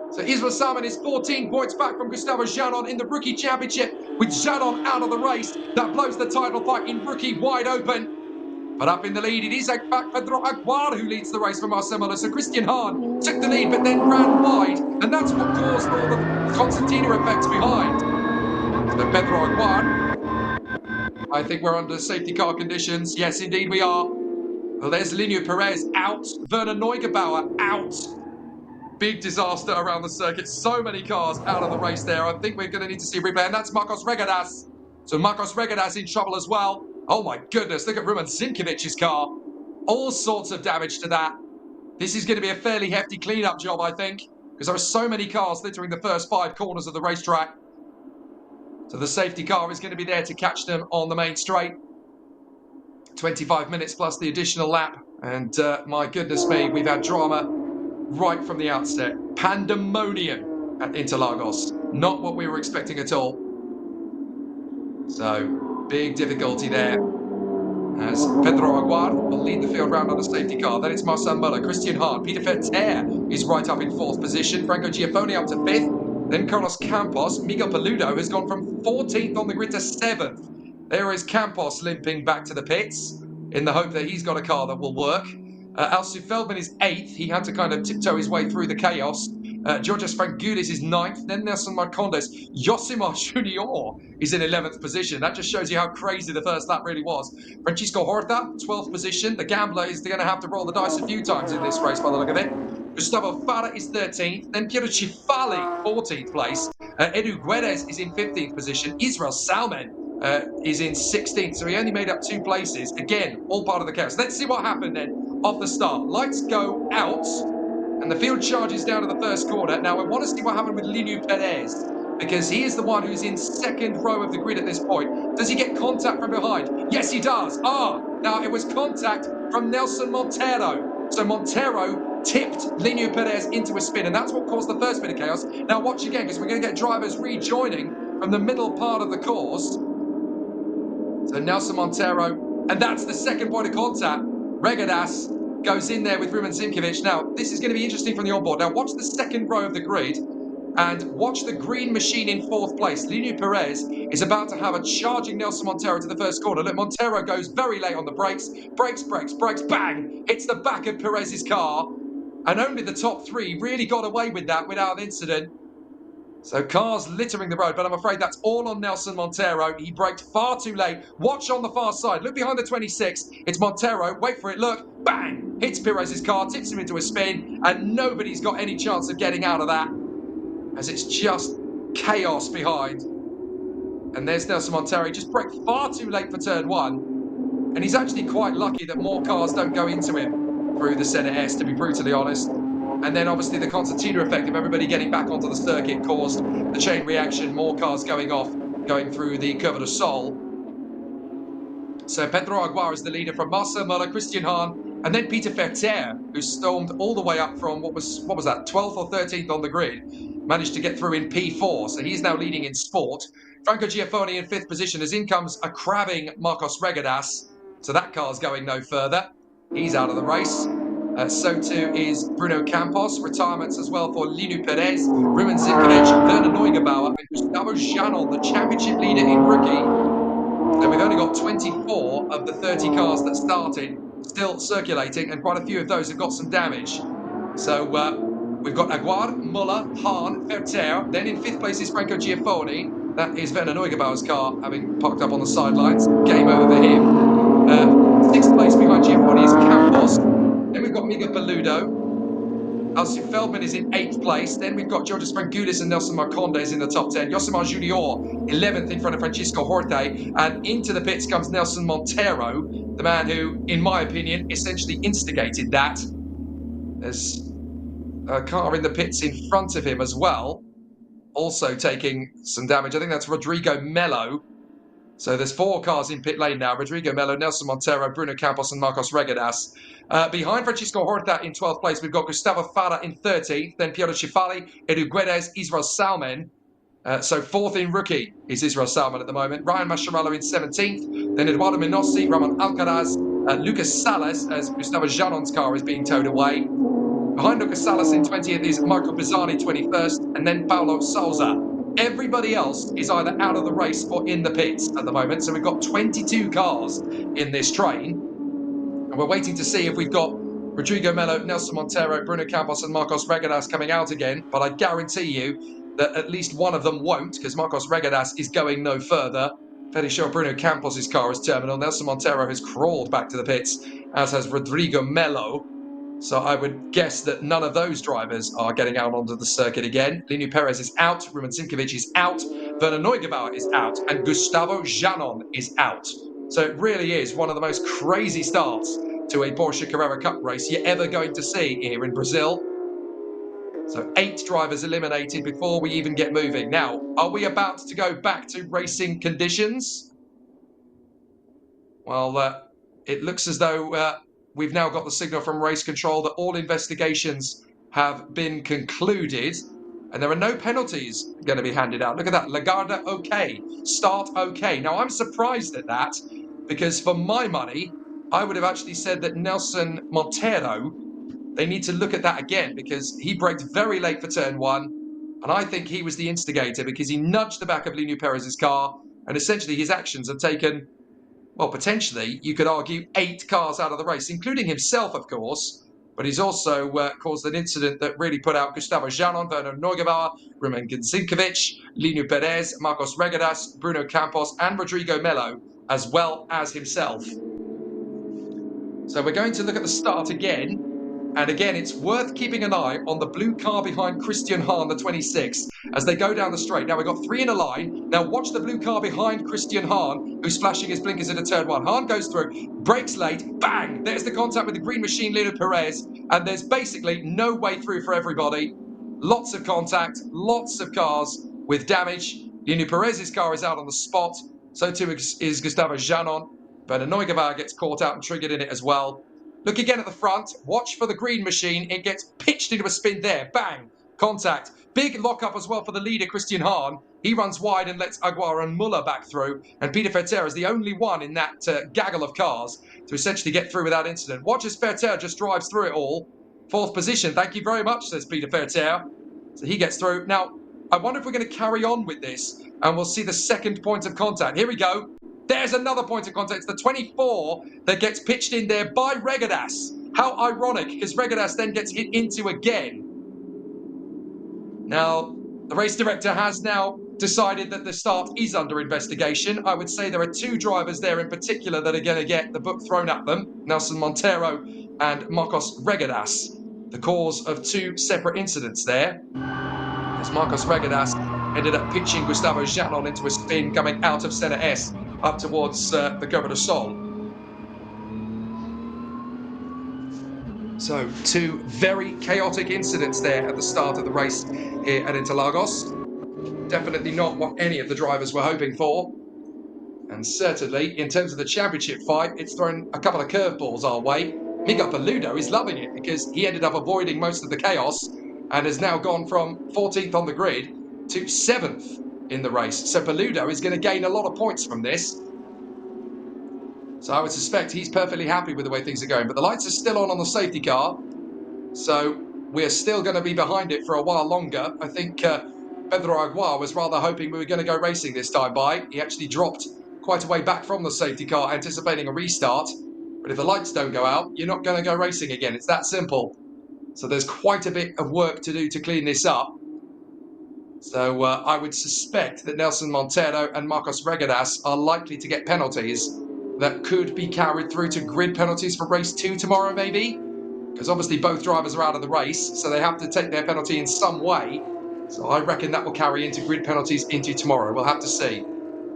So Israel Salman is 14 points back from Gustavo Janon in the rookie championship. With Janon out of the race, that blows the title fight in rookie wide open. But up in the lead, it is back Pedro Aguar who leads the race for Marcel Muller. So Christian Hahn took the lead, but then ran wide. And that's what caused all the concertina effects behind. So Pedro Aguar, I think we're under safety car conditions. Yes, indeed we are. Well, there's Lino Perez out. Werner Neugebauer out. Big disaster around the circuit. So many cars out of the race there. I think we're going to need to see a replay. And that's Marcos Regadas. So Marcos Regadas in trouble as well. Oh my goodness. Look at Roman Zinkovic's car. All sorts of damage to that. This is going to be a fairly hefty cleanup job, I think, because there are so many cars littering the first 5 corners of the racetrack. So the safety car is going to be there to catch them on the main straight. 25 minutes plus the additional lap. And my goodness me, we've had drama right from the outset. Pandemonium at Interlagos. Not what we were expecting at all. So big difficulty there, as Pedro Aguar will lead the field round on a safety car. Then it's Marcel Muller, Christian Hahn, Peter Ferter is right up in 4th position. Franco Giaffoni up to 5th. Then Carlos Campos. Miguel Peludo has gone from 14th on the grid to 7th. There is Campos limping back to the pits in the hope that he's got a car that will work. Alsu Feldman is 8th. He had to kind of tiptoe his way through the chaos. Georgios Frangoudis is 9th. Then Nelson Marcondes. Yosimar Junior is in 11th position. That just shows you how crazy the first lap really was. Francisco Horta, 12th position. The gambler is going to have to roll the dice a few times in this race by the look of it. Gustavo Farah is 13th. Then Piero Cifali, 14th place. Edu Guedes is in 15th position. Israel Salman is in 16th. So he only made up 2 places. Again, all part of the chaos. Let's see what happened then off the start. Lights go out, and the field charges down to the first corner. Now, I want to see what happened with Lino Perez, because he is the one who's in 2nd row of the grid at this point. Does he get contact from behind? Yes, he does. Now it was contact from Nelson Monteiro. So Monteiro tipped Lino Perez into a spin, and that's what caused the first bit of chaos. Now watch again, because we're going to get drivers rejoining from the middle part of the course. So Nelson Monteiro, and that's the second point of contact. Regadas goes in there with Rumen Zinkovic. Now, this is going to be interesting from the onboard. Now, watch the 2nd row of the grid and watch the green machine in 4th place. Lino Perez is about to have a charging Nelson Monteiro to the first corner. Look, Monteiro goes very late on the brakes. Brakes, bang! Hits the back of Perez's car. And only the top 3 really got away with that without an incident. So cars littering the road, but I'm afraid that's all on Nelson Monteiro. He braked far too late. Watch on the far side. Look behind the 26. It's Monteiro. Wait for it. Look. Bang! Hits Perez's car, tips him into a spin, and nobody's got any chance of getting out of that, as it's just chaos behind. And there's Nelson Monteiro. He just braked far too late for turn 1. And he's actually quite lucky that more cars don't go into him through the Senna S, to be brutally honest. And then obviously the concertina effect of everybody getting back onto the circuit caused the chain reaction, more cars going off, going through the Curva do Sol. So Pedro Aguar is the leader from Marcel Muller, Christian Hahn, and then Peter Ferter, who stormed all the way up from, what was that, 12th or 13th on the grid. managed to get through in P4, so he's now leading in sport. Franco Giaffoni in 5th position, as in comes a crabbing Marcos Regadas, so that car's going no further. He's out of the race. So too is Bruno Campos. Retirements as well for Linu Perez, Rumen Zinkovic, Werner Neugebauer, and Gustavo Janon, the championship leader in rookie. So we've only got 24 of the 30 cars that started still circulating, and quite a few of those have got some damage. So we've got Aguar, Muller, Hahn, Verter. Then in 5th place is Franco Giaffoni. That is Werner Neugebauer's car, having parked up on the sidelines. Game over for him. 6th place behind Giaffoni is Campos. Then we've got Miguel Peludo. Alcin Feldman is in 8th place. Then we've got Georges Frangoudis and Nelson Marcondes in the top 10. Yosimar Junior, 11th in front of Francisco Horta. And into the pits comes Nelson Monteiro, the man who, in my opinion, essentially instigated that. There's a car in the pits in front of him as well, also taking some damage. I think that's Rodrigo Melo. So there's 4 cars in pit lane now. Rodrigo Melo, Nelson Monteiro, Bruno Campos and Marcos Regadas. Behind Francisco Horta in 12th place, we've got Gustavo Fara in 13th. Then Piero Cifali, Edu Guedes, Israel Salmen. So 4th in rookie is Israel Salmen at the moment. Ryan Mascherano in 17th. Then Eduardo Menossi, Ramon Alcaraz, Lucas Salas, as Gustavo Janon's car is being towed away. Behind Lucas Salas in 20th is Marco Pisani 21st, and then Paulo Souza. Everybody else is either out of the race or in the pits at the moment. So we've got 22 cars in this train. And we're waiting to see if we've got Rodrigo Melo, Nelson Monteiro, Bruno Campos and Marcos Regadas coming out again. But I guarantee you that at least one of them won't, because Marcos Regadas is going no further. Fairly sure Bruno Campos' car is terminal. Nelson Monteiro has crawled back to the pits, as has Rodrigo Melo. So I would guess that none of those drivers are getting out onto the circuit again. Linu Perez is out, Rumen Zinkovic is out, Werner Neugebauer is out, and Gustavo Janon is out. So it really is one of the most crazy starts to a Porsche Carrera Cup race you're ever going to see here in Brazil. So 8 drivers eliminated before we even get moving. Now, are we about to go back to racing conditions? Well, it looks as though we've now got the signal from race control that all investigations have been concluded and there are no penalties going to be handed out. Look at that. Lagarda, okay. Start, okay. Now, I'm surprised at that because for my money, I would have actually said that Nelson Monteiro, they need to look at that again because he braked very late for turn 1. And I think he was the instigator because he nudged the back of Linu Perez's car and essentially his actions have taken, well, potentially, you could argue 8 cars out of the race, including himself, of course. But he's also caused an incident that really put out Gustavo Janon, Werner Neugebauer, Rumen Zinkovic, Linu Perez, Marcos Regadas, Bruno Campos, and Rodrigo Melo, as well as himself. So we're going to look at the start again. And again, it's worth keeping an eye on the blue car behind Christian Hahn, the 26th, as they go down the straight. Now, we've got 3 in a line. Now, watch the blue car behind Christian Hahn, who's flashing his blinkers into turn 1. Hahn goes through, brakes late, bang! There's the contact with the green machine, Linu Perez, and there's basically no way through for everybody. Lots of contact, lots of cars with damage. Linu Perez's car is out on the spot. So too is Gustavo Janon. Werner Neugebauer gets caught out and triggered in it as well. Look again at the front. Watch for the green machine. It gets pitched into a spin there. Bang. Contact. Big lock-up as well for the leader, Christian Hahn. He runs wide and lets Aguar and Muller back through. And Peter Verter is the only one in that gaggle of cars to essentially get through without incident. Watch as Verter just drives through it all. 4th position. Thank you very much, says Peter Verter. So he gets through. Now, I wonder if we're going to carry on with this and we'll see the second point of contact. Here we go. There's another point of contact. It's the 24 that gets pitched in there by Regadas. How ironic, because Regadas then gets hit into again. Now, the race director has now decided that the start is under investigation. I would say there are 2 drivers there in particular that are going to get the book thrown at them. Nelson Monteiro and Marcos Regadas. The cause of 2 separate incidents there. As Marcos Regadas ended up pitching Gustavo Janon into a spin coming out of Senna S up towards the Curva do Sol. So 2 very chaotic incidents there at the start of the race here at Interlagos. Definitely not what any of the drivers were hoping for. And certainly, in terms of the championship fight, it's thrown a couple of curveballs our way. Miguel Peludo is loving it because he ended up avoiding most of the chaos. and has now gone from 14th on the grid to 7th in the race. So Paludo is going to gain a lot of points from this. So I would suspect he's perfectly happy with the way things are going. But the lights are still on the safety car. So we're still going to be behind it for a while longer. I think Pedro Aguiar was rather hoping we were going to go racing this time by. He actually dropped quite a way back from the safety car, anticipating a restart. But if the lights don't go out, you're not going to go racing again. It's that simple. So there's quite a bit of work to do to clean this up. So I would suspect that Nelson Monteiro and Marcos Regadas are likely to get penalties that could be carried through to grid penalties for race 2 tomorrow, maybe? Because obviously both drivers are out of the race, so they have to take their penalty in some way. So I reckon that will carry into grid penalties into tomorrow. We'll have to see.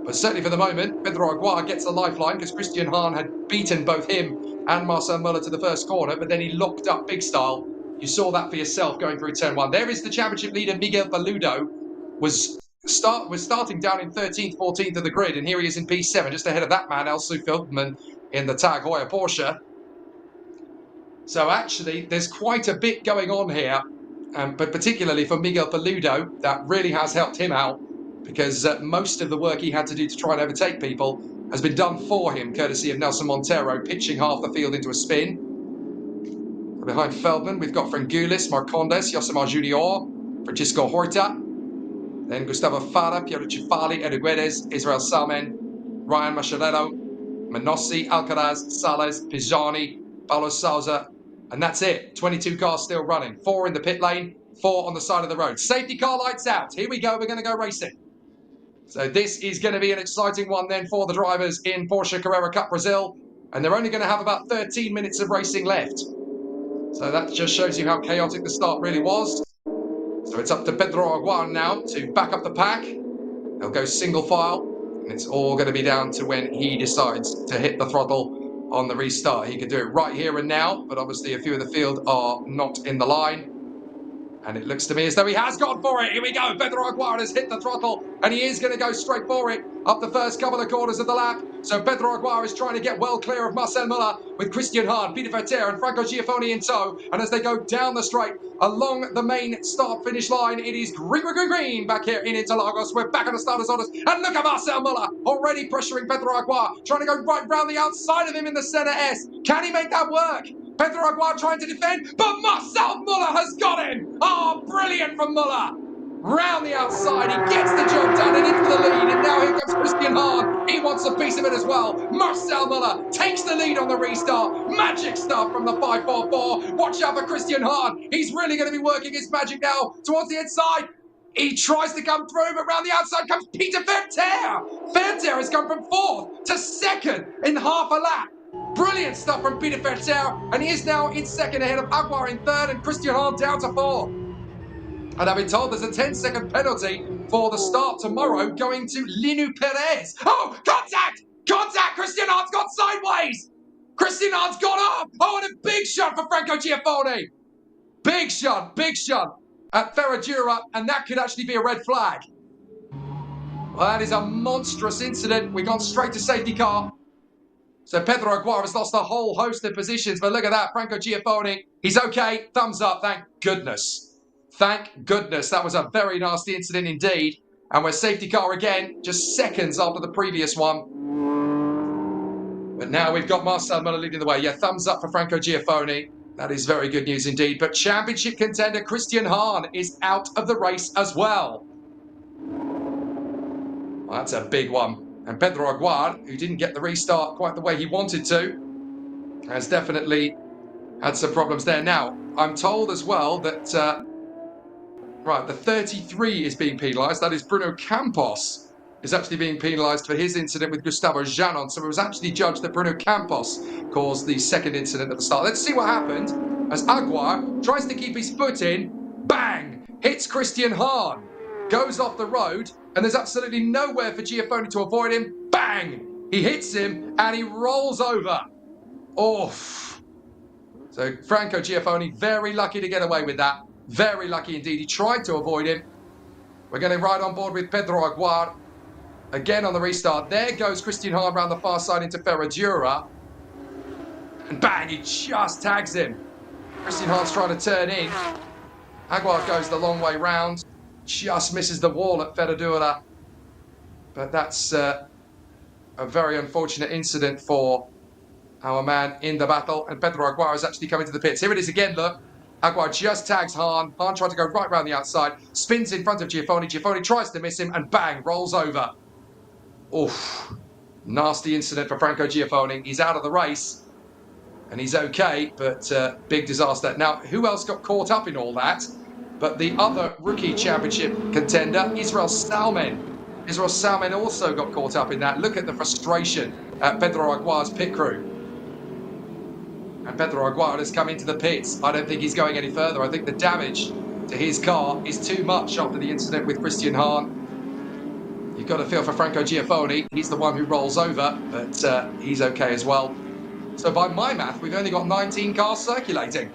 But certainly for the moment, Pedro Aguiar gets a lifeline because Christian Hahn had beaten both him and Marcel Muller to the first corner, but then he locked up big style. You saw that for yourself going through turn 1. There is the championship leader, Miguel Paludo, was starting down in 13th, 14th of the grid, and here he is in P7, just ahead of that man, Elsu Feldman, in the Tag Heuer Porsche. So actually, there's quite a bit going on here, but particularly for Miguel Paludo, that really has helped him out, because most of the work he had to do to try and overtake people has been done for him, courtesy of Nelson Monteiro, pitching half the field into a spin. Behind Feldman, we've got Frangulis, Marcondes, Yosemar Junior, Francisco Horta, then Gustavo Fara, Piero Cifali, Edu Guedes, Israel Salmen, Ryan Macharello, Manossi, Alcaraz, Sales, Pisani, Paulo Souza, and that's it. 22 cars still running. 4 in the pit lane, 4 on the side of the road. Safety car lights out. Here we go. We're going to go racing. So this is going to be an exciting one then for the drivers in Porsche Carrera Cup Brazil. And they're only going to have about 13 minutes of racing left. So that just shows you how chaotic the start really was. So it's up to Pedro Aguiar now to back up the pack. They'll go single file. And it's all going to be down to when he decides to hit the throttle on the restart. He could do it right here and now, but obviously a few of the field are not in the line. And it looks to me as though he has gone for it. Here we go. Pedro Aguiar has hit the throttle, and he is going to go straight for it up the first couple of quarters of the lap. So Pedro Aguiar is trying to get well clear of Marcel Muller with Christian Hahn, Peter Verter, and Franco Giaffoni in tow. And as they go down the straight along the main start-finish line, it is green back here in Interlagos. We're back on the starter's orders. And look at Marcel Muller already pressuring Pedro Aguiar, trying to go right round the outside of him in the Senna S. Can he make that work? Pedro Aguiar trying to defend, but Marcel Muller has got him. Oh, brilliant from Muller. Round the outside, he gets the job done and into the lead. And now here comes Christian Hahn. He wants a piece of it as well. Marcel Muller takes the lead on the restart. Magic stuff from the 544. Watch out for Christian Hahn. He's really going to be working his magic now towards the inside. He tries to come through, but round the outside comes Peter Verter. Verter has come from 4th to 2nd in half a lap. Brilliant stuff from Peter Verter, and he is now in 2nd ahead of Aguiar in 3rd and Christian Hahn down to 4th. And I've been told there's a 10-second penalty for the start tomorrow going to Linu Perez. Oh, contact! Contact! Christian Hahn's gone sideways! Christian Hahn's gone up! Oh, and a big shot for Franco Giaffoni! Big shot at Ferradura, and that could actually be a red flag. Well, that is a monstrous incident. We've gone straight to safety car. So Pedro Aguiar has lost a whole host of positions, but look at that, Franco Giaffoni, he's okay, thumbs up, thank goodness. Thank goodness, that was a very nasty incident indeed. And we're safety car again, just seconds after the previous one. But now we've got Marcel Muller leading the way. Yeah, thumbs up for Franco Giaffoni. That is very good news indeed. But championship contender Christian Hahn is out of the race as well. Well, that's a big one. And Pedro Aguiar, who didn't get the restart quite the way he wanted to, has definitely had some problems there. Now, I'm told as well that, the 33 is being penalised. That is Bruno Campos is actually being penalised for his incident with Gustavo Janon. So it was actually judged that Bruno Campos caused the second incident at the start. Let's see what happened as Aguiar tries to keep his foot in. Bang! Hits Christian Hahn. Goes off the road. And there's absolutely nowhere for Giaffoni to avoid him. Bang! He hits him and he rolls over. Oof. So Franco Giaffoni, very lucky to get away with that. Very lucky indeed. He tried to avoid him. We're going to ride on board with Pedro Aguiar. Again on the restart. There goes Christian Hahn around the far side into Ferradura. And bang! He just tags him. Christian Hahn's trying to turn in. Aguard goes the long way round, just misses the wall at Ferradura. But that's a very unfortunate incident for our man in the battle. And Pedro Aguar is actually coming to the pits. Here it is again, look. Aguar just tags Hahn. Hahn tried to go right round the outside, spins in front of Giafoni. Giafoni tries to miss him and bang, rolls over. Oof. Nasty incident for Franco Giafoni. He's out of the race and he's okay, but big disaster. Now, who else got caught up in all that? But the other rookie championship contender, Israel Salmen. Israel Salmen also got caught up in that. Look at the frustration at Pedro Aguar's pit crew. And Pedro Aguar has come into the pits. I don't think he's going any further. I think the damage to his car is too much after the incident with Christian Hahn. You've got to feel for Franco Giafoni. He's the one who rolls over, but he's okay as well. So by my math, we've only got 19 cars circulating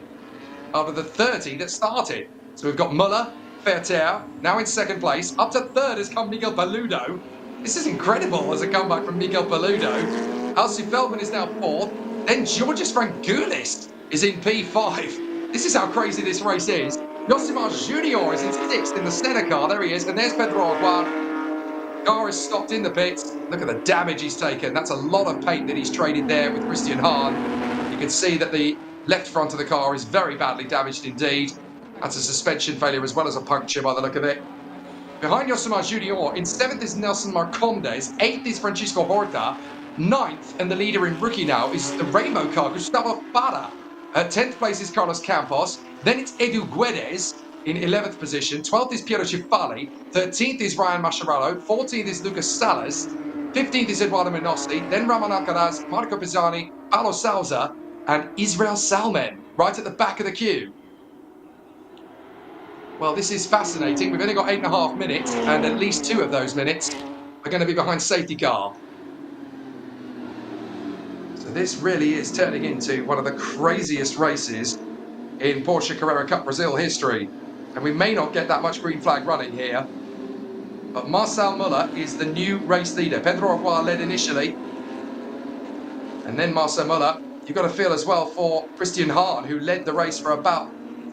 out of the 30 that started. So we've got Muller, Ferter, now in second place. Up to third has come Miguel Paludo. This is incredible as a comeback from Miguel Paludo. Alcy Feldman is now fourth. Then Georges Frangoulis is in P5. This is how crazy this race is. Josimar Junior is in sixth in the Senna car. There he is. And there's Pedro Aguar. Car is stopped in the pits. Look at the damage he's taken. That's a lot of paint that he's traded there with Christian Hahn. You can see that the left front of the car is very badly damaged indeed. That's a suspension failure as well as a puncture by the look of it. Behind Josimar Junior, in seventh is Nelson Marcondes. Eighth is Francisco Horta. Ninth, and the leader in rookie now, is the Rainbow car, Gustavo Parra. 10th place is Carlos Campos. Then it's Edu Guedes in 11th position. 12th is Piero Cifali. 13th is Ryan Mascherano. 14th is Lucas Salas. 15th is Eduardo Menossi. Then Ramon Alcaraz, Marco Pisani, Paulo Souza, and Israel Salmen, right at the back of the queue. Well, this is fascinating. We've only got 8.5 minutes, and at least 2 of those minutes are going to be behind safety car. So this really is turning into one of the craziest races in Porsche Carrera Cup Brazil history. And we may not get that much green flag running here. But Marcel Muller is the new race leader. Pedro Aguar led initially. And then Marcel Muller. You've got to feel as well for Christian Hahn, who led the race for about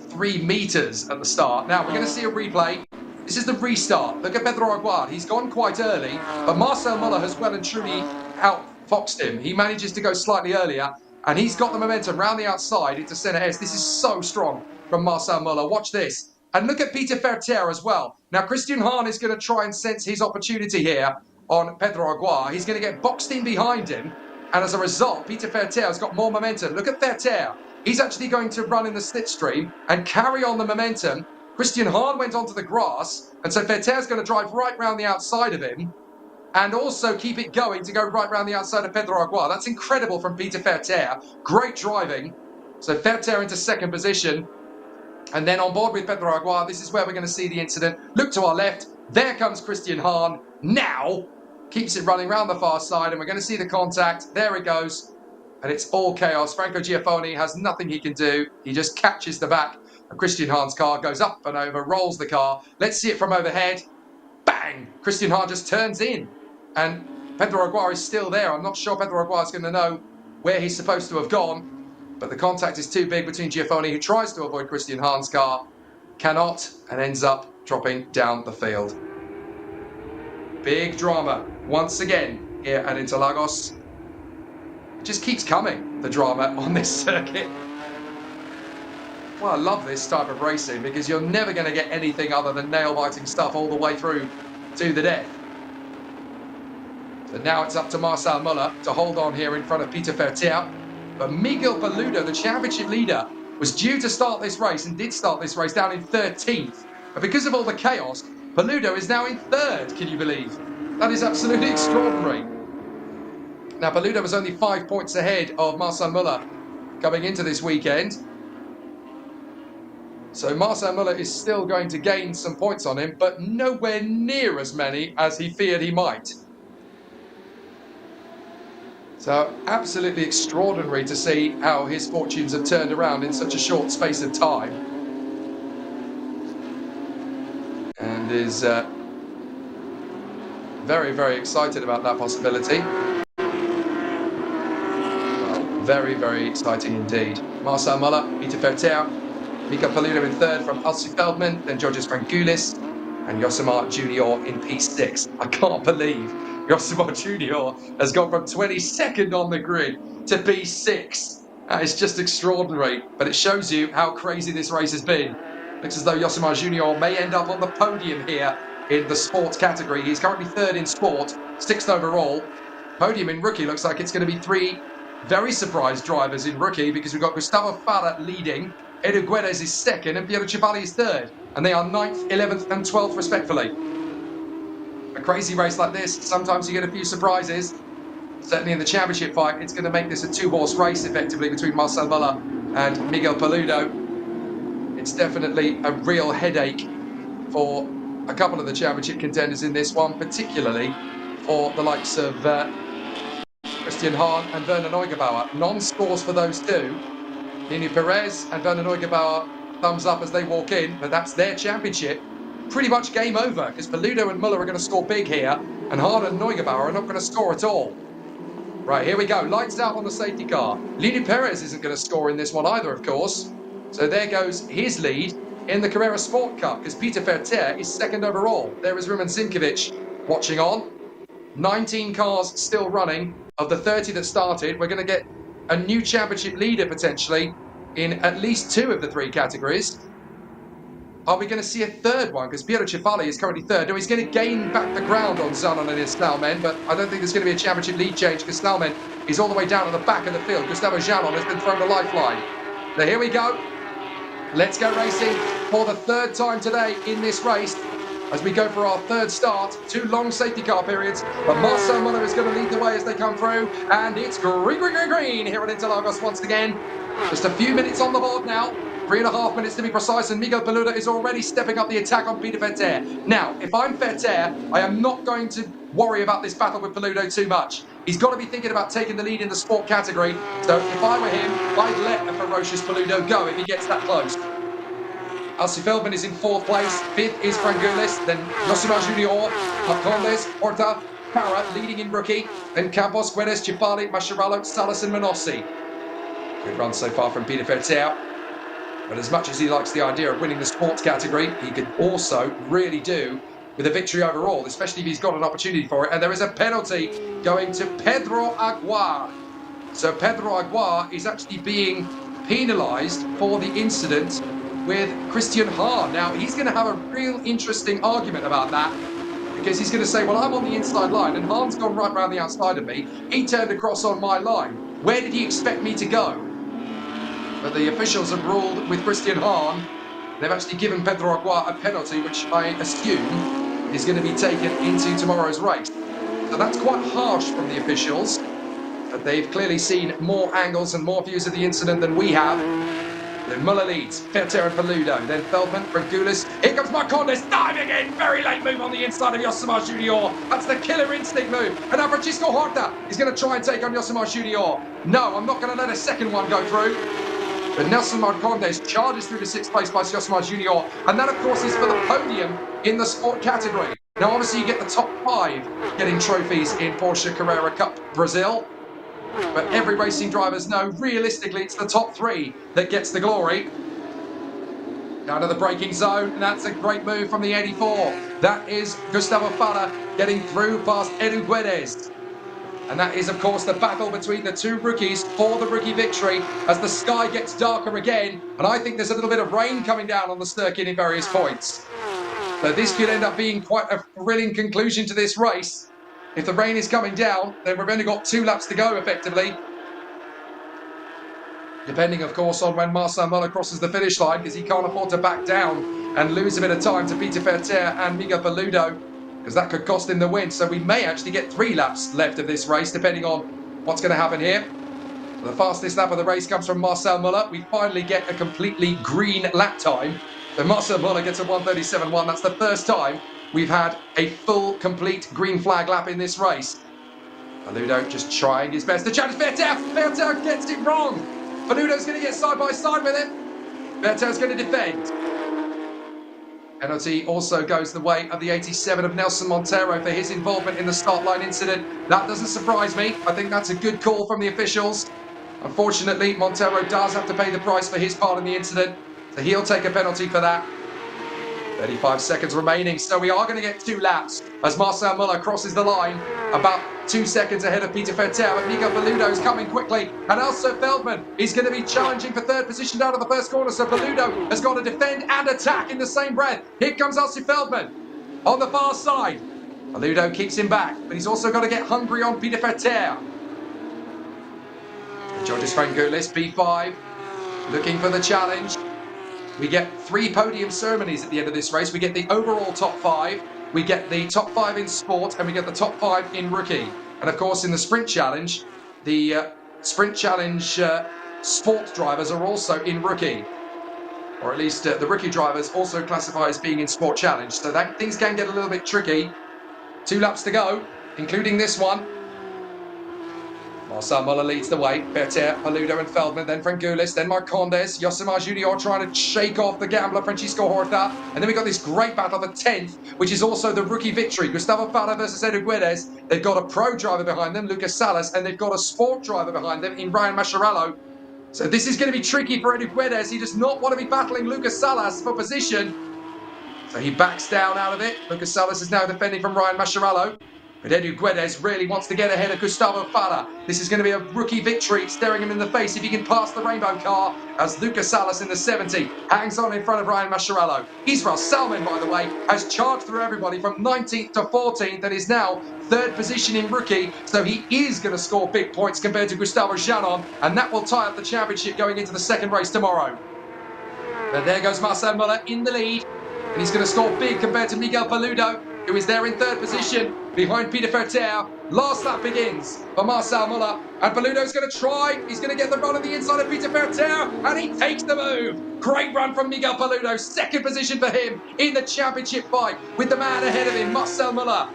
3 meters at the start. Now, we're going to see a replay. This is the restart. Look at Pedro Aguar. He's gone quite early. But Marcel Muller has well and truly outfoxed him. He manages to go slightly earlier. And he's got the momentum round the outside into Senna S. This is so strong from Marcel Muller. Watch this. And look at Peter Ferter as well. Now, Christian Hahn is going to try and sense his opportunity here on Pedro Aguar. He's going to get boxed in behind him. And as a result, Peter Ferter has got more momentum. Look at Ferter. He's actually going to run in the slipstream and carry on the momentum. Christian Hahn went onto the grass. And so Ferter's going to drive right round the outside of him. And also keep it going to go right round the outside of Pedro Aguar. That's incredible from Peter Ferter. Great driving. So Ferter into second position. And then on board with Pedro Aguar, this is where we're going to see the incident. Look to our left. There comes Christian Hahn. Now keeps it running round the far side. And we're going to see the contact. There it goes. And it's all chaos. Franco Giafoni has nothing he can do. He just catches the back of Christian Hahn's car, goes up and over, rolls the car. Let's see it from overhead. Bang! Christian Hahn just turns in. And Pedro Aguar is still there. I'm not sure Pedro Aguar is going to know where he's supposed to have gone. But the contact is too big between Giafoni, who tries to avoid Christian Hahn's car, cannot, and ends up dropping down the field. Big drama once again here at Interlagos. It just keeps coming, the drama on this circuit. Well, I love this type of racing because you're never going to get anything other than nail-biting stuff all the way through to the death. So now it's up to Marcel Muller to hold on here in front of Peter Ferter. But Miguel Paludo, the championship leader, was due to start this race and did start this race down in 13th. But because of all the chaos, Paludo is now in 3rd, can you believe? That is absolutely extraordinary. Now, Paludo was only 5 points ahead of Marcel Muller coming into this weekend. So Marcel Muller is still going to gain some points on him, but nowhere near as many as he feared he might. So absolutely extraordinary to see how his fortunes have turned around in such a short space of time. And is very, very excited about that possibility. Well, very, very exciting indeed. Marcel Muller, Peter Ferter, Mika Paludo in third from Alsi Feldman, then Georges Frangoulis and Josimar Junior in P6. I can't believe Josimar Junior has gone from 22nd on the grid to P6. That is just extraordinary, but it shows you how crazy this race has been. Looks as though Josimar Junior may end up on the podium here in the sports category. He's currently third in sport, sixth overall. Podium in rookie looks like it's going to be three very surprised drivers in rookie, because we've got Gustavo Farah leading, Edu Guedes is second, and Piero Civalli is third. And they are 9th, 11th and 12th respectively. A crazy race like this, sometimes you get a few surprises. Certainly in the championship fight, it's going to make this a two-horse race effectively between Marcel Muller and Miguel Paludo. It's definitely a real headache for a couple of the championship contenders in this one, particularly for the likes of Christian Hahn and Werner Neugebauer. Non-scores for those two. Nino Perez and Werner Neugebauer, thumbs up as they walk in, but that's their championship. Pretty much game over, because Paludo and Muller are going to score big here, and Hahn and Neugebauer are not going to score at all. Right, here we go. Lights out on the safety car. Lini Perez isn't going to score in this one either, of course. So there goes his lead in the Carrera Sport Cup, because Peter Ferter is second overall. There is Roman Simkovic watching on. 19 cars still running. Of the 30 that started, we're going to get a new championship leader potentially in at least two of the three categories. Are we going to see a third one? Because Piero Civalli is currently third. No, he's going to gain back the ground on Zanon and his Snellman, but I don't think there's going to be a championship lead change, because Snellman is all the way down at the back of the field. Gustavo Janon has been thrown a lifeline. So here we go. Let's go racing for the third time today in this race, as we go for our third start. Two long safety car periods, but Marcel Muller is going to lead the way as they come through, and it's green, green, green, green here at Interlagos once again. Just a few minutes on the board now. 3.5 minutes to be precise, and Miguel Paludo is already stepping up the attack on Peter Ferter. Now, if I'm Ferter, I am not going to worry about this battle with Paludo too much. He's got to be thinking about taking the lead in the sport category, so if I were him, I'd let a ferocious Paludo go if he gets that close. Alsi Feldman is in fourth place, fifth is Frangoulis, then Josimar Junior, Marcondes, Horta, Parra leading in rookie, then Campos, Guedes, Civalli, Mascherano, Salas and Manossi. Good run so far from Peter Ferter. But as much as he likes the idea of winning the sports category, he could also really do with a victory overall, especially if he's got an opportunity for it. And there is a penalty going to Pedro Aguar. So Pedro Aguar is actually being penalised for the incident with Christian Hahn. Now, he's going to have a real interesting argument about that, because he's going to say, well, I'm on the inside line and Hahn's gone right round the outside of me. He turned across on my line. Where did he expect me to go? But the officials have ruled with Christian Hahn. They've actually given Pedro Aguar a penalty, which I assume is going to be taken into tomorrow's race. So that's quite harsh from the officials. But they've clearly seen more angles and more views of the incident than we have. Then Muller leads, Ferter and Paludo. Then Feldman, Frangoulis. Here comes Marcondes, diving in. Very late move on the inside of Josimar Junior. That's the killer instinct move. And now Francisco Horta is going to try and take on Josimar Junior. No, I'm not going to let a second one go through. But Nelson Marcondes charges through to sixth place by Josimar Junior. And that, of course, is for the podium in the sport category. Now, obviously, you get the top 5 getting trophies in Porsche Carrera Cup Brazil. But every racing drivers know, realistically, it's the top 3 that gets the glory. Down to the braking zone, and that's a great move from the 84. That is Gustavo Farah getting through past Edu Guedes. And that is, of course, the battle between the two rookies for the rookie victory as the sky gets darker again. And I think there's a little bit of rain coming down on the circuit in various points. So this could end up being quite a thrilling conclusion to this race. If the rain is coming down, then we've only got 2 laps to go, effectively. Depending, of course, on when Marcel Muller crosses the finish line, because he can't afford to back down and lose a bit of time to Peter Ferter and Miguel Paludo, because that could cost him the win. So we may actually get 3 laps left of this race, depending on what's going to happen here. The fastest lap of the race comes from Marcel Muller. We finally get a completely green lap time. So Marcel Muller gets a 1:37.1. That's the first time we've had a full, complete green flag lap in this race. Paludo just trying his best to challenge Ferter. Ferter gets it wrong. Paludo's going to get side by side with him. Ferter's going to defend. Penalty also goes the way of the 87 of Nelson Monteiro for his involvement in the start line incident. That doesn't surprise me. I think that's a good call from the officials. Unfortunately, Monteiro does have to pay the price for his part in the incident. So he'll take a penalty for that. 35 seconds remaining, so we are going to get 2 laps as Marcel Müller crosses the line, about 2 seconds ahead of Peter Vettel, but Miguel Paludo is coming quickly, and also Feldman is going to be challenging for 3rd position down to the first corner, so Paludo has got to defend and attack in the same breath. Here comes Alcy Feldman on the far side. Paludo kicks him back, but he's also got to get hungry on Peter Vettel. Georges Frangoulis, P5, looking for the challenge. We get 3 podium ceremonies at the end of this race. We get the overall top 5, we get the top 5 in sport, and we get the top 5 in rookie. And of course, in the sprint challenge, the sprint challenge sport drivers are also in rookie. Or at least the rookie drivers also classify as being in sport challenge. So that things can get a little bit tricky. 2 laps to go, including this one. Marcel Müller leads the way. Vettel, Paludo and Feldman, then Frangoulis, then Marcondes, Josimar Junior trying to shake off the gambler Francisco Horta. And then we got this great battle of the 10th, which is also the rookie victory. Gustavo Fara versus Edu Guedes. They've got a pro driver behind them, Lucas Salas, and they've got a sport driver behind them in Ryan Mascherano. So this is going to be tricky for Edu Guedes. He does not want to be battling Lucas Salas for position. So he backs down out of it. Lucas Salas is now defending from Ryan Mascherano. But Edu Guedes really wants to get ahead of Gustavo Fara. This is going to be a rookie victory, staring him in the face if he can pass the rainbow car, as Lucas Salas in the 70 hangs on in front of Ryan Mascherano. Israel Salman, by the way, has charged through everybody from 19th to 14th and is now 3rd position in rookie. So he is going to score big points compared to Gustavo Janon, and that will tie up the championship going into the 2nd race tomorrow. But there goes Marcel Müller in the lead, and he's going to score big compared to Miguel Paludo, who is there in 3rd position behind Peter Vettel. Last lap begins for Marcel Müller, and Paludo's going to try. He's going to get the run on the inside of Peter Vettel, and he takes the move. Great run from Miguel Paludo. 2nd position for him in the championship fight with the man ahead of him, Marcel Müller.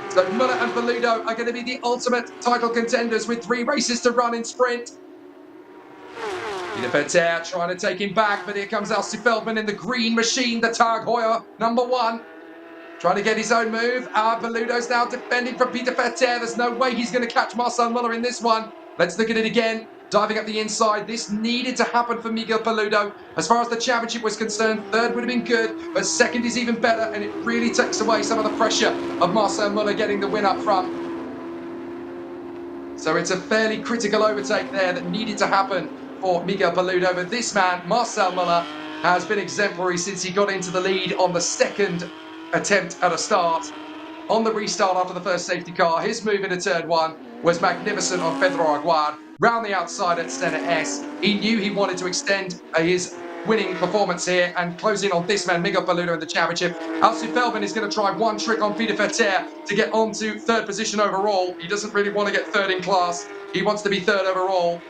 So Müller and Paludo are going to be the ultimate title contenders with 3 races to run in sprint. Peter Vettel trying to take him back, but here comes Alcy Feldman in the green machine, the Tag Heuer #1. Trying to get his own move. Paludo's now defending from Peter Vettel. There's no way he's going to catch Marcel Müller in this one. Let's look at it again. Diving up the inside. This needed to happen for Miguel Paludo. As far as the championship was concerned, 3rd would have been good, but 2nd is even better, and it really takes away some of the pressure of Marcel Müller getting the win up front. So it's a fairly critical overtake there that needed to happen for Miguel Paludo. But this man, Marcel Müller, has been exemplary since he got into the lead on the 2nd attempt at a start. On the restart after the first safety car, his move into turn 1 was magnificent on Pedro Aguad. Round the outside at Senna S. He knew he wanted to extend his winning performance here and close in on this man, Miguel Paludo, in the championship. Alcy Feldman is going to try one trick on Peter Vettel to get on to 3rd position overall. He doesn't really want to get 3rd in class. He wants to be 3rd overall.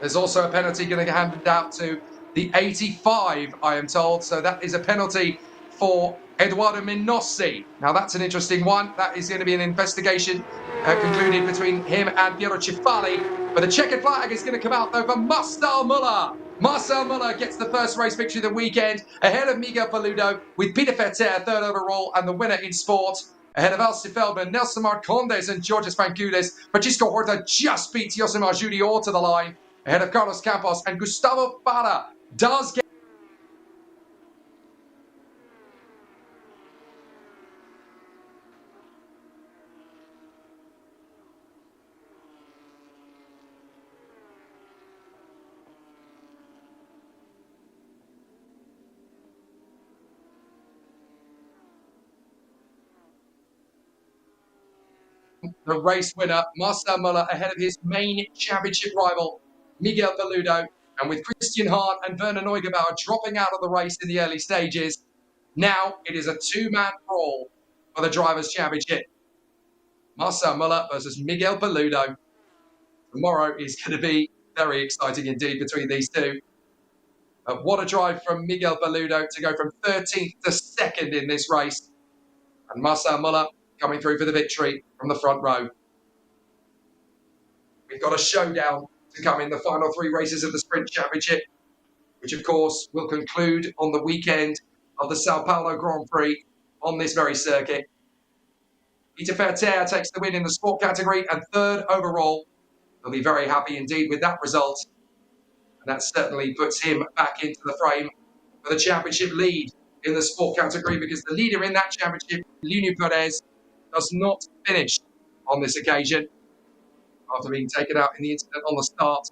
There's also a penalty going to get handed out to the 85, I am told. So that is a penalty for Eduardo Minossi. Now that's an interesting one. That is going to be an investigation concluded between him and Piero Cifali. But the checkered flag is going to come out though for Marcel Müller. Marcel Müller gets the first race victory of the weekend ahead of Miguel Paludo, with Peter Vettel 3rd overall and the winner in sport. Ahead of Alcy Feldman, Nelson Marcondes and Georges Frangoulis. Francisco Horta just beats Josimar Junior to the line. Ahead of Carlos Campos, and Gustavo Fara does get the race winner, Marcel Müller, ahead of his main championship rival, Miguel Paludo. And with Christian Hahn and Werner Neugebauer dropping out of the race in the early stages, now it is a 2-man brawl for the Drivers' Championship. Marcel Müller versus Miguel Paludo. Tomorrow is going to be very exciting indeed between these two. What a drive from Miguel Paludo to go from 13th to 2nd in this race. And Marcel Müller coming through for the victory from the front row. We've got a showdown to come in the final 3 races of the Sprint Championship, which of course will conclude on the weekend of the Sao Paulo Grand Prix on this very circuit. Peter Vettel takes the win in the sport category and 3rd overall. He'll be very happy indeed with that result. that certainly puts him back into the frame for the championship lead in the sport category, because the leader in that championship, Luc Perez, does not finish on this occasion after being taken out in the incident on the start.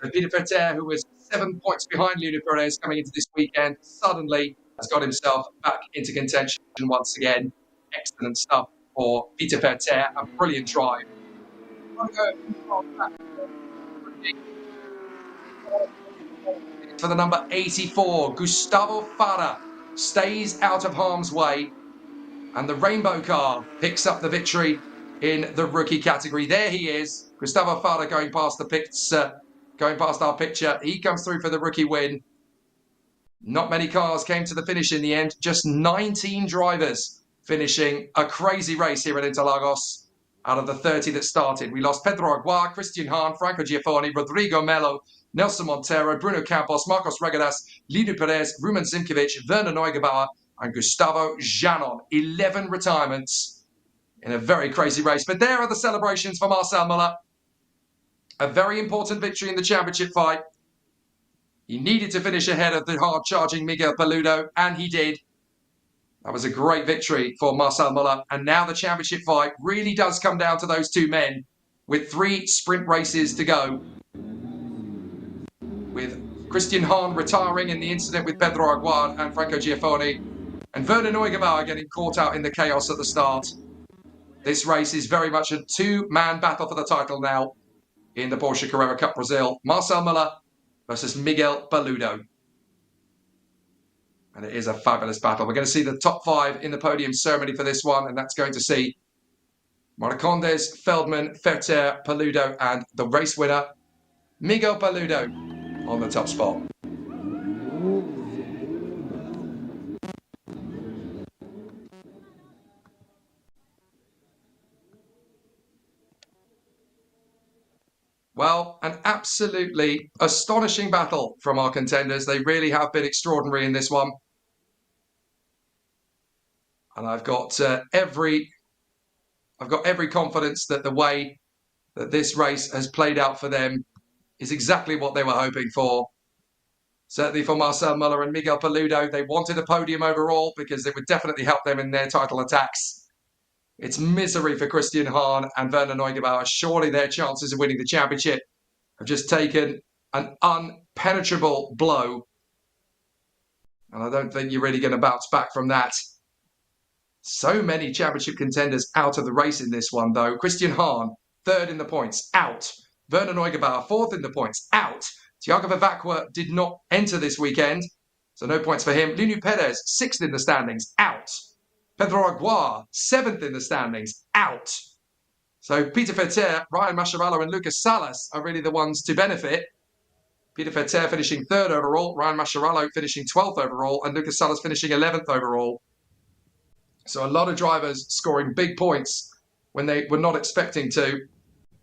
So Peter Fetter, who was 7 points behind Luc Perez coming into this weekend, suddenly has got himself back into contention once again. Excellent stuff for Peter Fetter, a brilliant drive. For the number 84, Gustavo Farah stays out of harm's way, and the rainbow car picks up the victory in the rookie category. There he is, Gustavo Farah going past the going past our picture. He comes through for the rookie win. Not many cars came to the finish in the end. Just 19 drivers finishing a crazy race here at Interlagos. Out of the 30 that started, we lost Pedro Aguar, Christian Hahn, Franco Giafoni, Rodrigo Melo, Nelson Monteiro, Bruno Campos, Marcos Regadas, Luc Perez, Rumen Zimkovic, Werner Neugebauer, and Gustavo Janon. 11 retirements in a very crazy race. But there are the celebrations for Marcel Muller. A very important victory in the championship fight. He needed to finish ahead of the hard-charging Miguel Paludo, and he did. That was a great victory for Marcel Muller. And now the championship fight really does come down to those two men with 3 sprint races to go. With Christian Hahn retiring in the incident with Pedro Aguar and Franco Giafoni, and Werner Neugebauer getting caught out in the chaos at the start. This race is very much a 2-man battle for the title now in the Porsche Carrera Cup Brazil. Marcel Muller versus Miguel Paludo. And it is a fabulous battle. We're going to see the top 5 in the podium ceremony for this one, and that's going to see Marcondes, Feldman, Fetter, Paludo, and the race winner, Miguel Paludo, on the top spot. Well, an absolutely astonishing battle from our contenders. They really have been extraordinary in this one. And I've got every confidence that the way that this race has played out for them is exactly what they were hoping for. Certainly for Marcel Muller and Miguel Paludo, they wanted a podium overall because it would definitely help them in their title attacks. It's misery for Christian Hahn and Werner Neugebauer. Surely their chances of winning the championship have just taken an unpenetrable blow. And I don't think you're really going to bounce back from that. So many championship contenders out of the race in this one, though. Christian Hahn, 3rd in the points, out. Werner Neugebauer, 4th in the points, out. Thiago Vivacqua did not enter this weekend, so no points for him. Luc Perez, 6th in the standings, out. Pedro Aguar, 7th in the standings, out. So Peter Fetter, Ryan Mascherano and Lucas Salas are really the ones to benefit. Peter Fetter finishing 3rd overall, Ryan Mascherano finishing 12th overall, and Lucas Salas finishing 11th overall. So a lot of drivers scoring big points when they were not expecting to.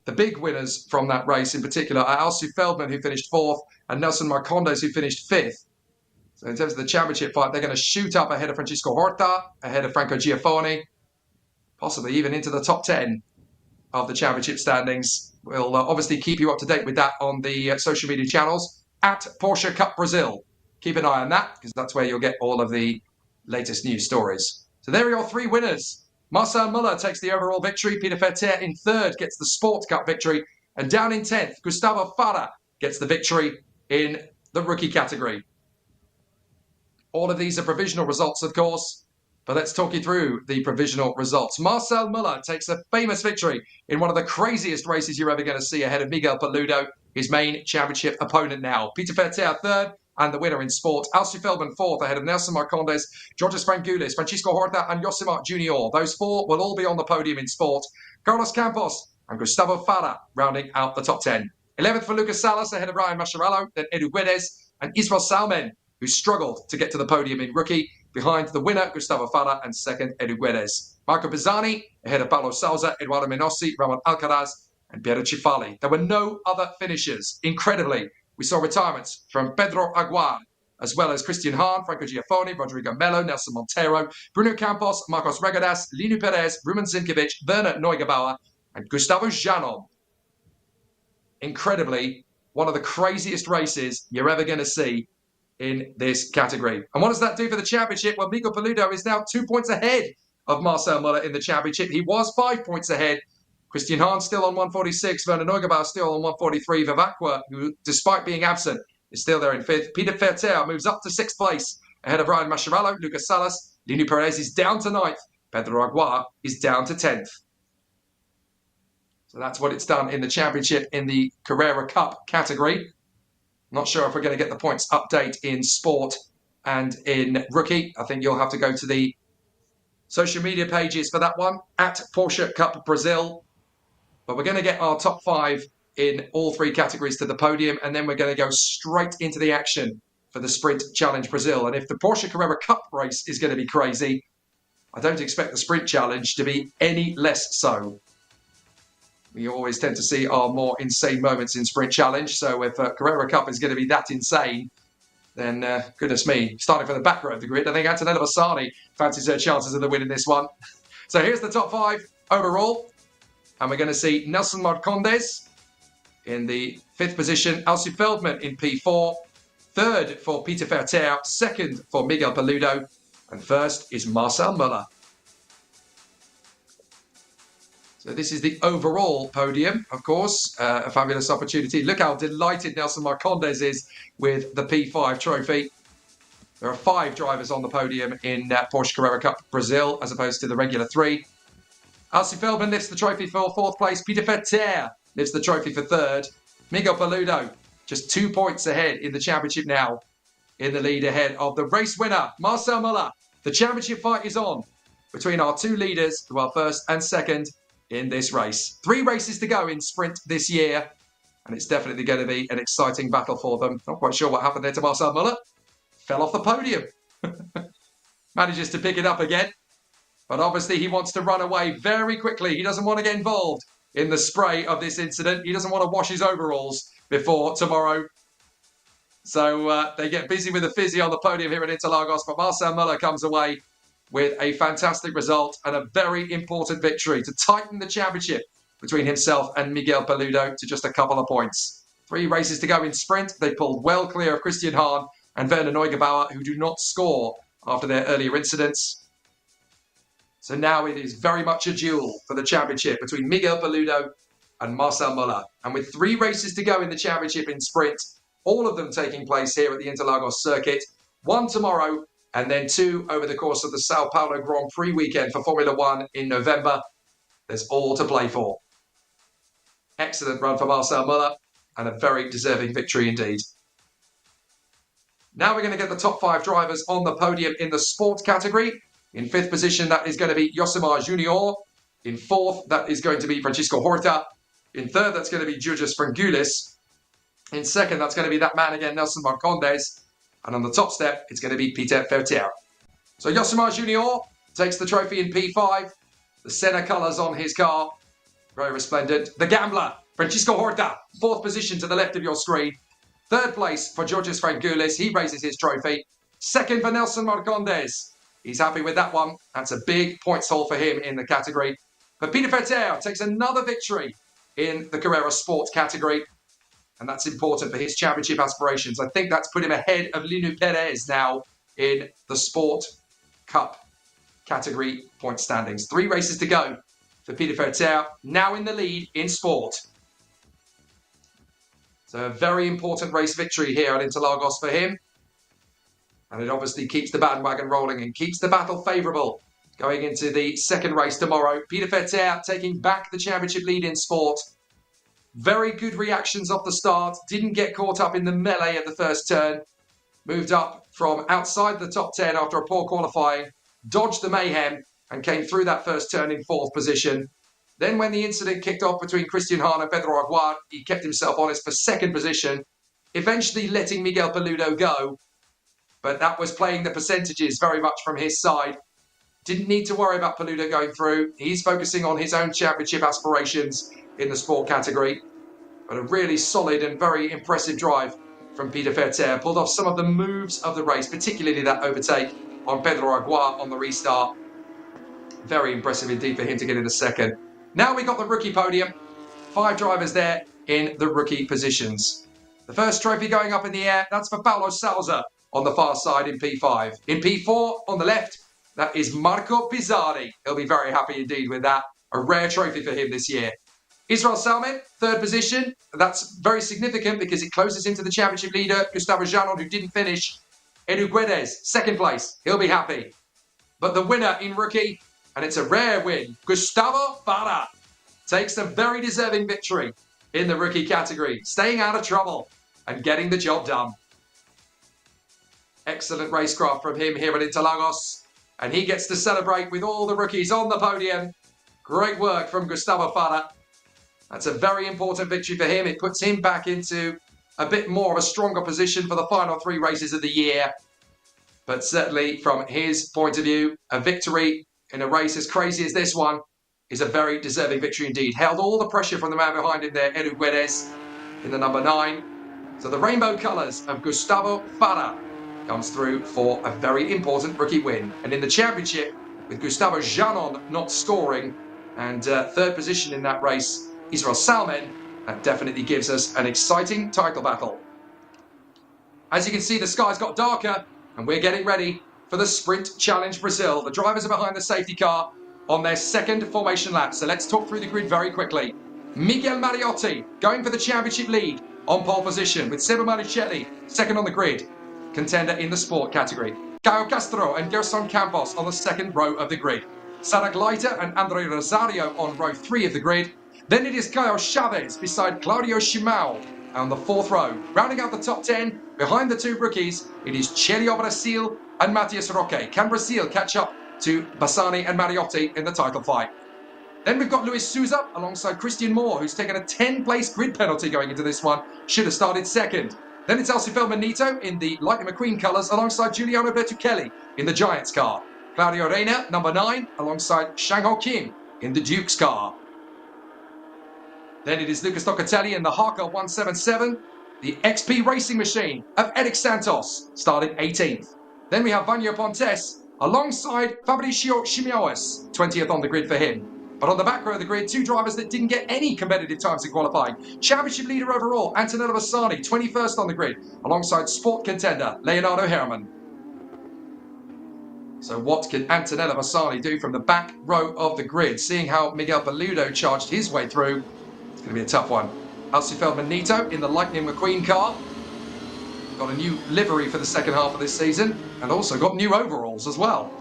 The big winners from that race in particular are Alsu Feldman, who finished 4th, and Nelson Marcondes, who finished 5th. So in terms of the championship fight, they're going to shoot up ahead of Francisco Horta, ahead of Franco Giafoni, possibly even into the top 10 of the championship standings. We'll obviously keep you up to date with that on the social media channels at Porsche Cup Brazil. Keep an eye on that, because that's where you'll get all of the latest news stories. So there are your 3 winners. Marcel Muller takes the overall victory. Peter Fetter in 3rd gets the Sport Cup victory. And down in 10th, Gustavo Farah gets the victory in the rookie category. All of these are provisional results, of course, but let's talk you through the provisional results. Marcel Muller takes a famous victory in one of the craziest races you're ever going to see ahead of Miguel Paludo, his main championship opponent now. Peter Fetter 3rd, and the winner in Sport. Alsu Feldman 4th ahead of Nelson Marcondes, Georges Frangoulis, Francisco Horta, and Yosimar Junior. Those 4 will all be on the podium in Sport. Carlos Campos and Gustavo Farah rounding out the top 10. 11th for Lucas Salas ahead of Ryan Mascherano, then Edu Guedes and Ismael Salmen, who struggled to get to the podium in rookie, behind the winner, Gustavo Farah, and 2nd, Edu Guedes. Marco Pisani ahead of Paulo Souza, Eduardo Menossi, Ramon Alcaraz, and Piero Cifali. There were no other finishers. Incredibly, we saw retirements from Pedro Aguar, as well as Christian Hahn, Franco Giafoni, Rodrigo Melo, Nelson Monteiro, Bruno Campos, Marcos Regadas, Luc Perez, Rumen Zimkovic, Werner Neugebauer, and Gustavo Janon. Incredibly, one of the craziest races you're ever going to see in this category. And what does that do for the championship? Well, Miguel Paludo is now 2 points ahead of Marcel Muller in the championship. He was 5 points ahead. Christian Hahn still on 146. Werner Neugebauer still on 143. Vivacqua, who, despite being absent, is still there in 5th. Peter Ferter moves up to 6th place ahead of Ryan Mascherano, Lucas Salas. Lino Perez is down to 9th. Pedro Aguar is down to 10th. So that's what it's done in the championship in the Carrera Cup category. Not sure if we're going to get the points update in sport and in rookie. I think you'll have to go to the social media pages for that one, at Porsche Cup Brazil. But we're going to get our top 5 in all 3 categories to the podium, and then we're going to go straight into the action for the Sprint Challenge Brazil. And if the Porsche Carrera Cup race is going to be crazy, I don't expect the Sprint Challenge to be any less so. We always tend to see our more insane moments in Sprint Challenge. So if Carrera Cup is going to be that insane, then goodness me, starting from the back row of the grid, I think Antonella Bassani fancies her chances of the win in this one. So here's the top 5 overall. And we're going to see Nelson Marcondes in the 5th position, Alcy Feldman in P4, 3rd for Peter Ferter, 2nd for Miguel Paludo, and 1st is Marcel Muller. So this is the overall podium, of course, a fabulous opportunity. Look how delighted Nelson Marcondes is with the P5 trophy. There are 5 drivers on the podium in Porsche Carrera Cup Brazil, as opposed to the regular 3. Alcy Feldman lifts the trophy for 4th place. Peter Ferter lifts the trophy for 3rd. Miguel Paludo, just 2 points ahead in the championship now, in the lead ahead of the race winner, Marcel Muller. The championship fight is on between our 2 leaders, who are 1st and 2nd in this race. 3 races to go in sprint this year, and it's definitely going to be an exciting battle for them. Not quite sure what happened there to Marcel Muller. Fell off the podium. Manages to pick it up again. But obviously he wants to run away very quickly. He doesn't want to get involved in the spray of this incident. He doesn't want to wash his overalls before tomorrow. So they get busy with the fizzy on the podium here at Interlagos. But Marcel Muller comes away with a fantastic result and a very important victory to tighten the championship between himself and Miguel Paludo to just a couple of points. 3 races to go in sprint. They pulled well clear of Christian Hahn and Werner Neugebauer, who do not score after their earlier incidents. So now it is very much a duel for the championship between Miguel Paludo and Marcel Muller. And with 3 races to go in the championship in sprint, all of them taking place here at the Interlagos circuit, 1 tomorrow, and then 2 over the course of the Sao Paulo Grand Prix weekend for Formula 1 in November. There's all to play for. Excellent run for Marcel Muller, and a very deserving victory indeed. Now we're going to get the top 5 drivers on the podium in the sport category. In 5th position, that is going to be Yosemar Junior. In 4th, that is going to be Francisco Horta. In 3rd, that's going to be Georgios Frangoulis. In 2nd, that's going to be that man again, Nelson Marcondes. And on the top step, it's going to be Peter Ferter. So Yosemar Junior takes the trophy in P5. The Senna colours on his car. Very resplendent. The Gambler, Francisco Horta, 4th position to the left of your screen. 3rd place for Georgios Frangoulis. He raises his trophy. 2nd for Nelson Marcondes. He's happy with that one. That's a big points haul for him in the category. But Peter Ferter takes another victory in the Carrera Sport category. And that's important for his championship aspirations. I think that's put him ahead of Lino Perez now in the Sport Cup category point standings. 3 races to go for Peter Ferter, now in the lead in sport. So a very important race victory here at Interlagos for him. And it obviously keeps the bandwagon rolling and keeps the battle favourable going into the 2nd race tomorrow. Peter Ferter taking back the championship lead in sport. Very good reactions off the start. Didn't get caught up in the melee at the first turn. Moved up from outside the top 10 after a poor qualifying. Dodged the mayhem and came through that first turn in 4th position. Then when the incident kicked off between Christian Hahn and Pedro Aguar, he kept himself honest for 2nd position, eventually letting Miguel Paludo go. But that was playing the percentages very much from his side. Didn't need to worry about Paludo going through. He's focusing on his own championship aspirations in the sport category. But a really solid and very impressive drive from Peter Ferter. Pulled off some of the moves of the race, particularly that overtake on Pedro Aguar on the restart. Very impressive indeed for him to get in the 2nd. Now we got the rookie podium. 5 drivers there in the rookie positions. The first trophy going up in the air, that's for Paulo Sousa on the far side in P5. In P4, on the left, that is Marco Pizzardi. He'll be very happy indeed with that. A rare trophy for him this year. Israel Salmen, third position. That's very significant because it closes into the championship leader, Gustavo Janon, who didn't finish. Edu Guedes, second place. He'll be happy. But the winner in rookie, and it's a rare win, Gustavo Farah takes a very deserving victory in the rookie category, staying out of trouble and getting the job done. Excellent racecraft from him here at Interlagos, and he gets to celebrate with all the rookies on the podium. Great work from Gustavo Farah. That's a very important victory for him. It puts him back into a bit more of a stronger position for the final 3 races of the year. But certainly from his point of view, a victory in a race as crazy as this one is a very deserving victory indeed. Held all the pressure from the man behind him there, Edu Guedes, in the number 9. So the rainbow colours of Gustavo Farah comes through for a very important rookie win. And in the championship, with Gustavo Janon not scoring, and third position in that race, Israel Salmen, that definitely gives us an exciting title battle. As you can see, the sky's got darker, and we're getting ready for the Sprint Challenge Brazil. The drivers are behind the safety car on their second formation lap. So let's talk through the grid very quickly. Miguel Mariotti going for the championship lead on pole position, with Seba Malucelli second on the grid, contender in the sport category. Caio Castro and Gerson Campos on the second row of the grid. Sarah Gleiter and Andre Rosario on row 3 of the grid. Then it is Caio Chavez beside Claudio Shimao on the 4th row. Rounding out the top 10, behind the 2 rookies, it is Celio Brasil and Matias Roque. Can Brasil catch up to Bassani and Mariotti in the title fight? Then we've got Luis Souza alongside Christian Moore, who's taken a 10-place grid penalty going into this one. Should have started second. Then it's Elsie Feldman-Nito in the Lightning McQueen colours alongside Giuliano Bertuccelli in the Giants car. Claudio Reina, number 9, alongside Shang-Ho Kim in the Duke's car. Then it is Lucas Locatelli in the Harker 177, the XP Racing Machine of Eric Santos, starting 18th. Then we have Vanyo Pontes alongside Fabricio Chimioes, 20th on the grid for him. But on the back row of the grid, 2 drivers that didn't get any competitive times in qualifying. Championship leader overall, Antonello Bassani, 21st on the grid, alongside sport contender Leonardo Herman. So what can Antonello Bassani do from the back row of the grid? Seeing how Miguel Paludo charged his way through, it's going to be a tough one. Elsie Feldman-Nito in the Lightning McQueen car. Got a new livery for the second half of this season, and also got new overalls as well.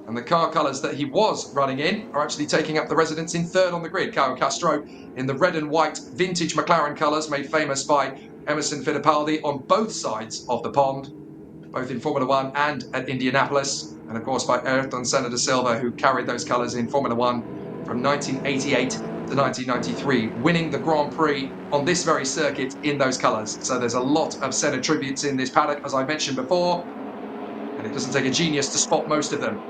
And the car colours that he was running in are actually taking up the residence in 3rd on the grid. Caio Castro in the red and white vintage McLaren colours, made famous by Emerson Fittipaldi on both sides of the pond, both in Formula 1 and at Indianapolis. And of course by Ayrton Senna da Silva, who carried those colours in Formula 1 from 1988 to 1993, winning the Grand Prix on this very circuit in those colours. So there's a lot of Senna tributes in this paddock, as I mentioned before, and it doesn't take a genius to spot most of them.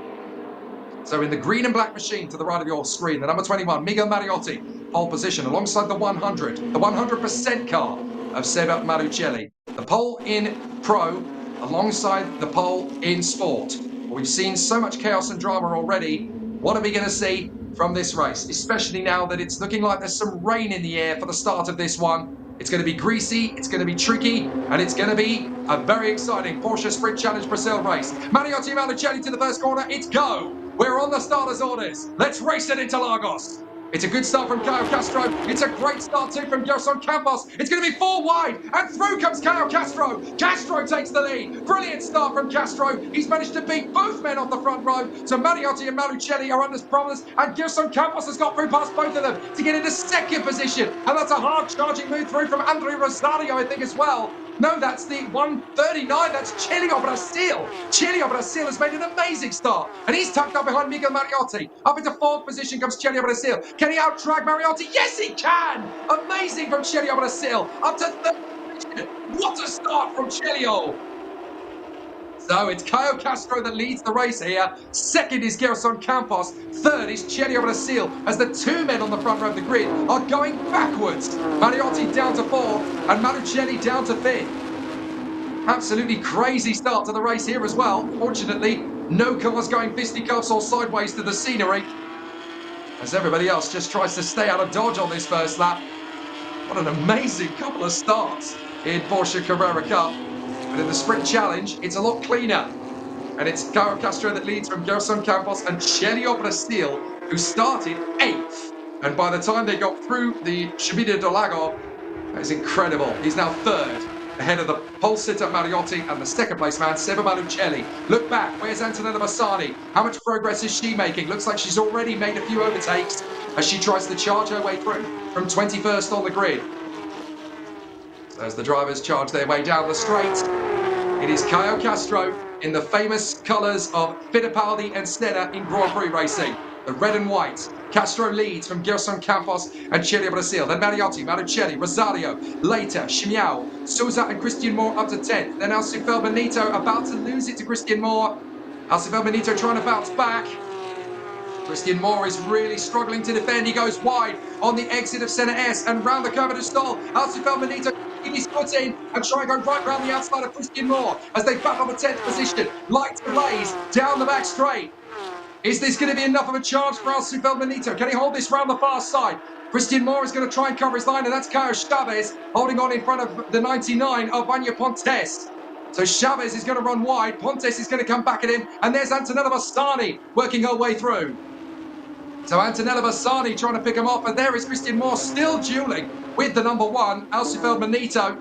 So in the green and black machine to the right of your screen, the number 21, Miguel Mariotti, pole position alongside the 100, the 100% car of Seba Malucelli. The pole in Pro alongside the pole in Sport. We've seen so much chaos and drama already. What are we going to see from this race? Especially now that it's looking like there's some rain in the air for the start of this one. It's going to be greasy, it's going to be tricky, and it's going to be a very exciting Porsche Sprint Challenge Brazil race. Mariotti Malucelli to the first corner, it's go! We're on the starter's orders. Let's race it into Interlagos. It's a good start from Caio Castro. It's a great start too from Gerson Campos. It's going to be 4 wide, and through comes Caio Castro. Castro takes the lead. Brilliant start from Castro. He's managed to beat both men off the front row. So Mariotti and Malucelli are under problems, and Gerson Campos has got through past both of them to get into 2nd position. And that's a hard charging move through from Andre Rosario, I think, as well. No, that's the 139. That's Celio Brasil. Celio Brasil has made an amazing start. And he's tucked up behind Miguel Mariotti. Up into 4th position comes Celio Brasil. Can he out-drag Mariotti? Yes, he can! Amazing from Celio Brasil. Up to 3rd position. What a start from Celio. So it's Caio Castro that leads the race here. 2nd is Gerson Campos. 3rd is Celio Brasil, as the 2 men on the front row of the grid are going backwards. Mariotti down to 4th and Malucelli down to 5th. Absolutely crazy start to the race here as well. Fortunately, no cars going fisticuffs or sideways to the scenery, as everybody else just tries to stay out of dodge on this first lap. What an amazing couple of starts in Porsche Carrera Cup. But in the Sprint Challenge, it's a lot cleaner. And it's Caio Castro that leads from Gerson Campos and Chelio Brasil, who started 8th. And by the time they got through the Subida do Lago, that is incredible. He's now 3rd, ahead of the pole sitter Mariotti and the second place man, Seba Malucelli. Look back, where's Antonella Bassani? How much progress is she making? Looks like she's already made a few overtakes as she tries to charge her way through from 21st on the grid. So as the drivers charge their way down the straight, it is Caio Castro in the famous colours of Fittipaldi and Senna in Grand Prix racing. The red and white. Castro leads from Gerson Campos and Chelio Brasil. Then Mariotti, Marucelli, Rosario. Later, Chimiao, Souza and Christian Moore up to 10th. Then Alcifel Benito about to lose it to Christian Moore. Alcifel Benito trying to bounce back. Christian Moore is really struggling to defend. He goes wide on the exit of Senna S and round the curve of the stall. Alcifel Benito keep his foot in and try and go right round the outside of Christian Moore as they battle the 10th position. Lights blaze down the back straight. Is this going to be enough of a charge for Alcifel Benito? Can he hold this round the far side? Christian Moore is going to try and cover his line, and that's Caio Chavez holding on in front of the 99 of Vanya Pontes. So Chavez is going to run wide, Pontes is going to come back at him, and there's Antonella Bassani working her way through. So Antonella Bassani trying to pick him off, and there is Christian Moore still duelling with the number 1, Alcifel Benito.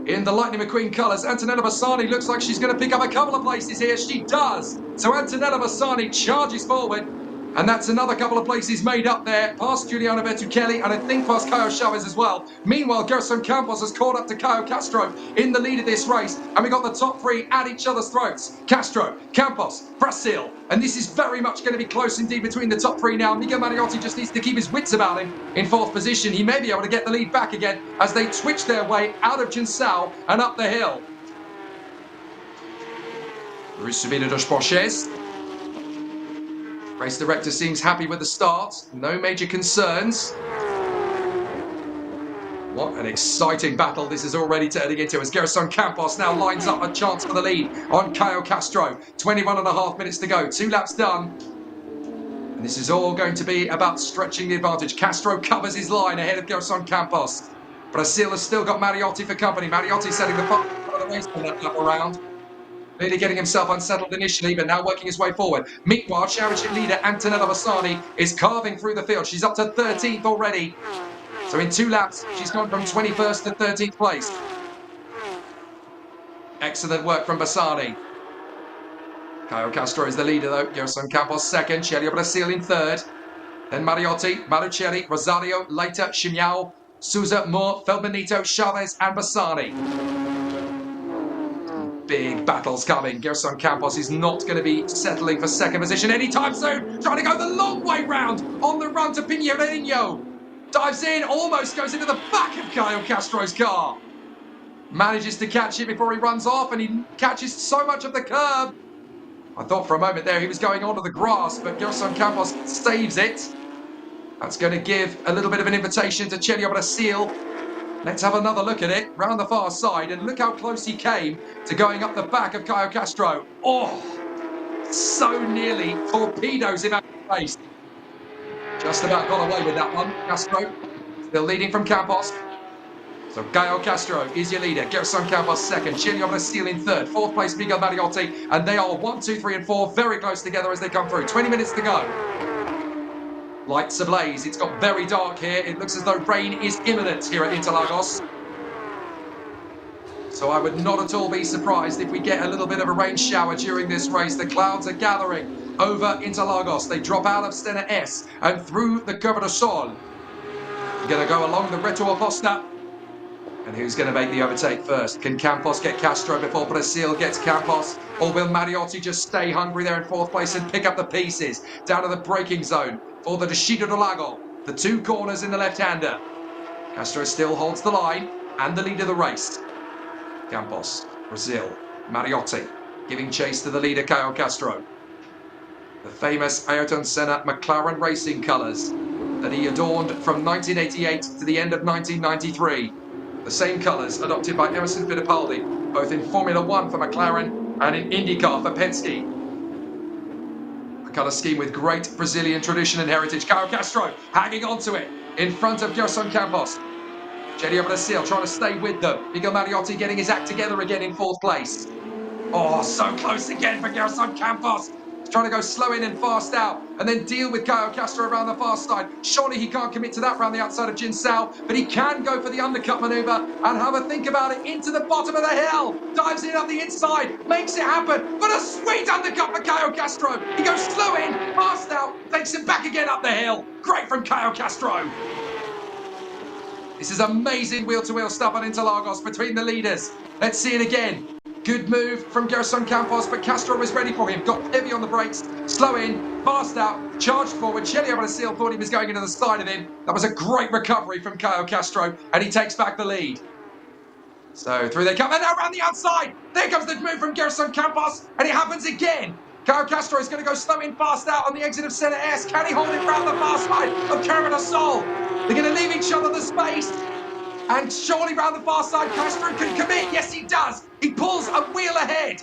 In the Lightning McQueen colours, Antonella Bassani looks like she's going to pick up a couple of places here. She does. So Antonella Bassani charges forward. And that's another couple of places made up there. Past Giuliano Bertuccelli and I think past Caio Chavez as well. Meanwhile, Gerson Campos has caught up to Caio Castro in the lead of this race. And we got the top 3 at each other's throats. Castro, Campos, Brasil. And this is very much going to be close indeed between the top 3 now. Miguel Mariotti just needs to keep his wits about him in 4th position. He may be able to get the lead back again as they twitch their way out of Jinsao and up the hill. Subida dos Porsches. Race director seems happy with the start. No major concerns. What an exciting battle this is already turning into as Gerson Campos now lines up a chance for the lead on Caio Castro. 21.5 minutes to go. 2 laps done. And this is all going to be about stretching the advantage. Castro covers his line ahead of Gerson Campos. Brasil has still got Mariotti for company. Mariotti setting the front of the race for that lap around. Really getting himself unsettled initially, but now working his way forward. Meanwhile, championship leader Antonella Bassani is carving through the field. She's up to 13th already. So in 2 laps, she's gone from 21st to 13th place. Excellent work from Bassani. Caio Castro is the leader though. Gerson Campos second. Chelio Brasil in 3rd. Then Mariotti, Marucelli, Rosario, later Chimiao, Souza, Moore, Felbenito, Chavez and Bassani. Big battles coming. Gerson Campos is not going to be settling for 2nd position anytime soon. Trying to go the long way round on the run to Pinheirinho. Dives in, almost goes into the back of Caio Castro's car. Manages to catch it before he runs off, and he catches so much of the curb. I thought for a moment there he was going onto the grass, but Gerson Campos saves it. That's going to give a little bit of an invitation to Chelio Brasil. Let's have another look at it, round the far side, and look how close he came to going up the back of Caio Castro. Oh, so nearly torpedoes him out of the face. Just about got away with that one. Castro still leading from Campos. So Caio Castro is your leader. Gerson Campos second. Chelio Brasil in 3rd. 4th place Miguel Mariotti. And they are 1, 2, 3 and 4 very close together as they come through. 20 minutes to go. Lights ablaze. It's got very dark here. It looks as though rain is imminent here at Interlagos. So I would not at all be surprised if we get a little bit of a rain shower during this race. The clouds are gathering over Interlagos. They drop out of Senna S and through the Curva do Sol. We're going to go along the Reto Oposta. And who's going to make the overtake first? Can Campos get Castro before Brasil gets Campos? Or will Mariotti just stay hungry there in 4th place and pick up the pieces down to the braking zone for the Descida do Lago? The 2 corners in the left-hander. Castro still holds the line and the lead of the race. Campos, Brasil, Mariotti giving chase to the leader Caio Castro. The famous Ayrton Senna McLaren racing colours that he adorned from 1988 to the end of 1993. The same colours adopted by Emerson Fittipaldi, both in Formula 1 for McLaren and in IndyCar for Penske. A colour scheme with great Brazilian tradition and heritage. Caio Castro hanging on to it. in front of Gerson Campos. Gelio Brasil trying to stay with them. Miguel Mariotti getting his act together again in 4th place. Oh, so close again for Gerson Campos. He's trying to go slow in and fast out and then deal with Caio Castro around the far side. Surely he can't commit to that around the outside of Jinsao, but he can go for the undercut manoeuvre and have a think about it into the bottom of the hill. Dives in up the inside, makes it happen, but a sweet undercut for Caio Castro. He goes slow in, fast out, takes him back again up the hill. Great from Caio Castro. This is amazing wheel-to-wheel stuff on Interlagos between the leaders. Let's see it again. Good move from Gerson Campos, but Castro was ready for him. Got heavy on the brakes, slow in, fast out, charged forward. Gelio Brasil thought he was going into the side of him. That was a great recovery from Caio Castro, and he takes back the lead. So through they come, and now around the outside. There comes the move from Gerson Campos, and it happens again. Caio Castro is going to go slow in, fast out on the exit of Centre S. Can he hold it round the far side of Carrera Cup? They're going to leave each other the space. And surely round the far side, Castro can commit. Yes, he does. He pulls a wheel ahead.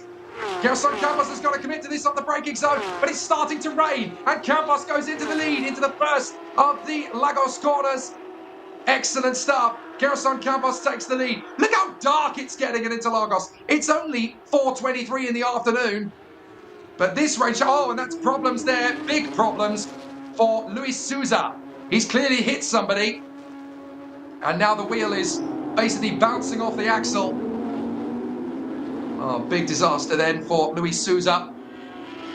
Gerson Campos has got to commit to this on the braking zone, but it's starting to rain. And Campos goes into the lead, into the first of the Lagos corners. Excellent stuff. Gerson Campos takes the lead. Look how dark it's getting at Interlagos. It's only 4:23 in the afternoon. But this rain, oh, and that's problems there. Big problems for Luis Souza. He's clearly hit somebody. And now the wheel is basically bouncing off the axle. Oh, big disaster then for Luis Souza.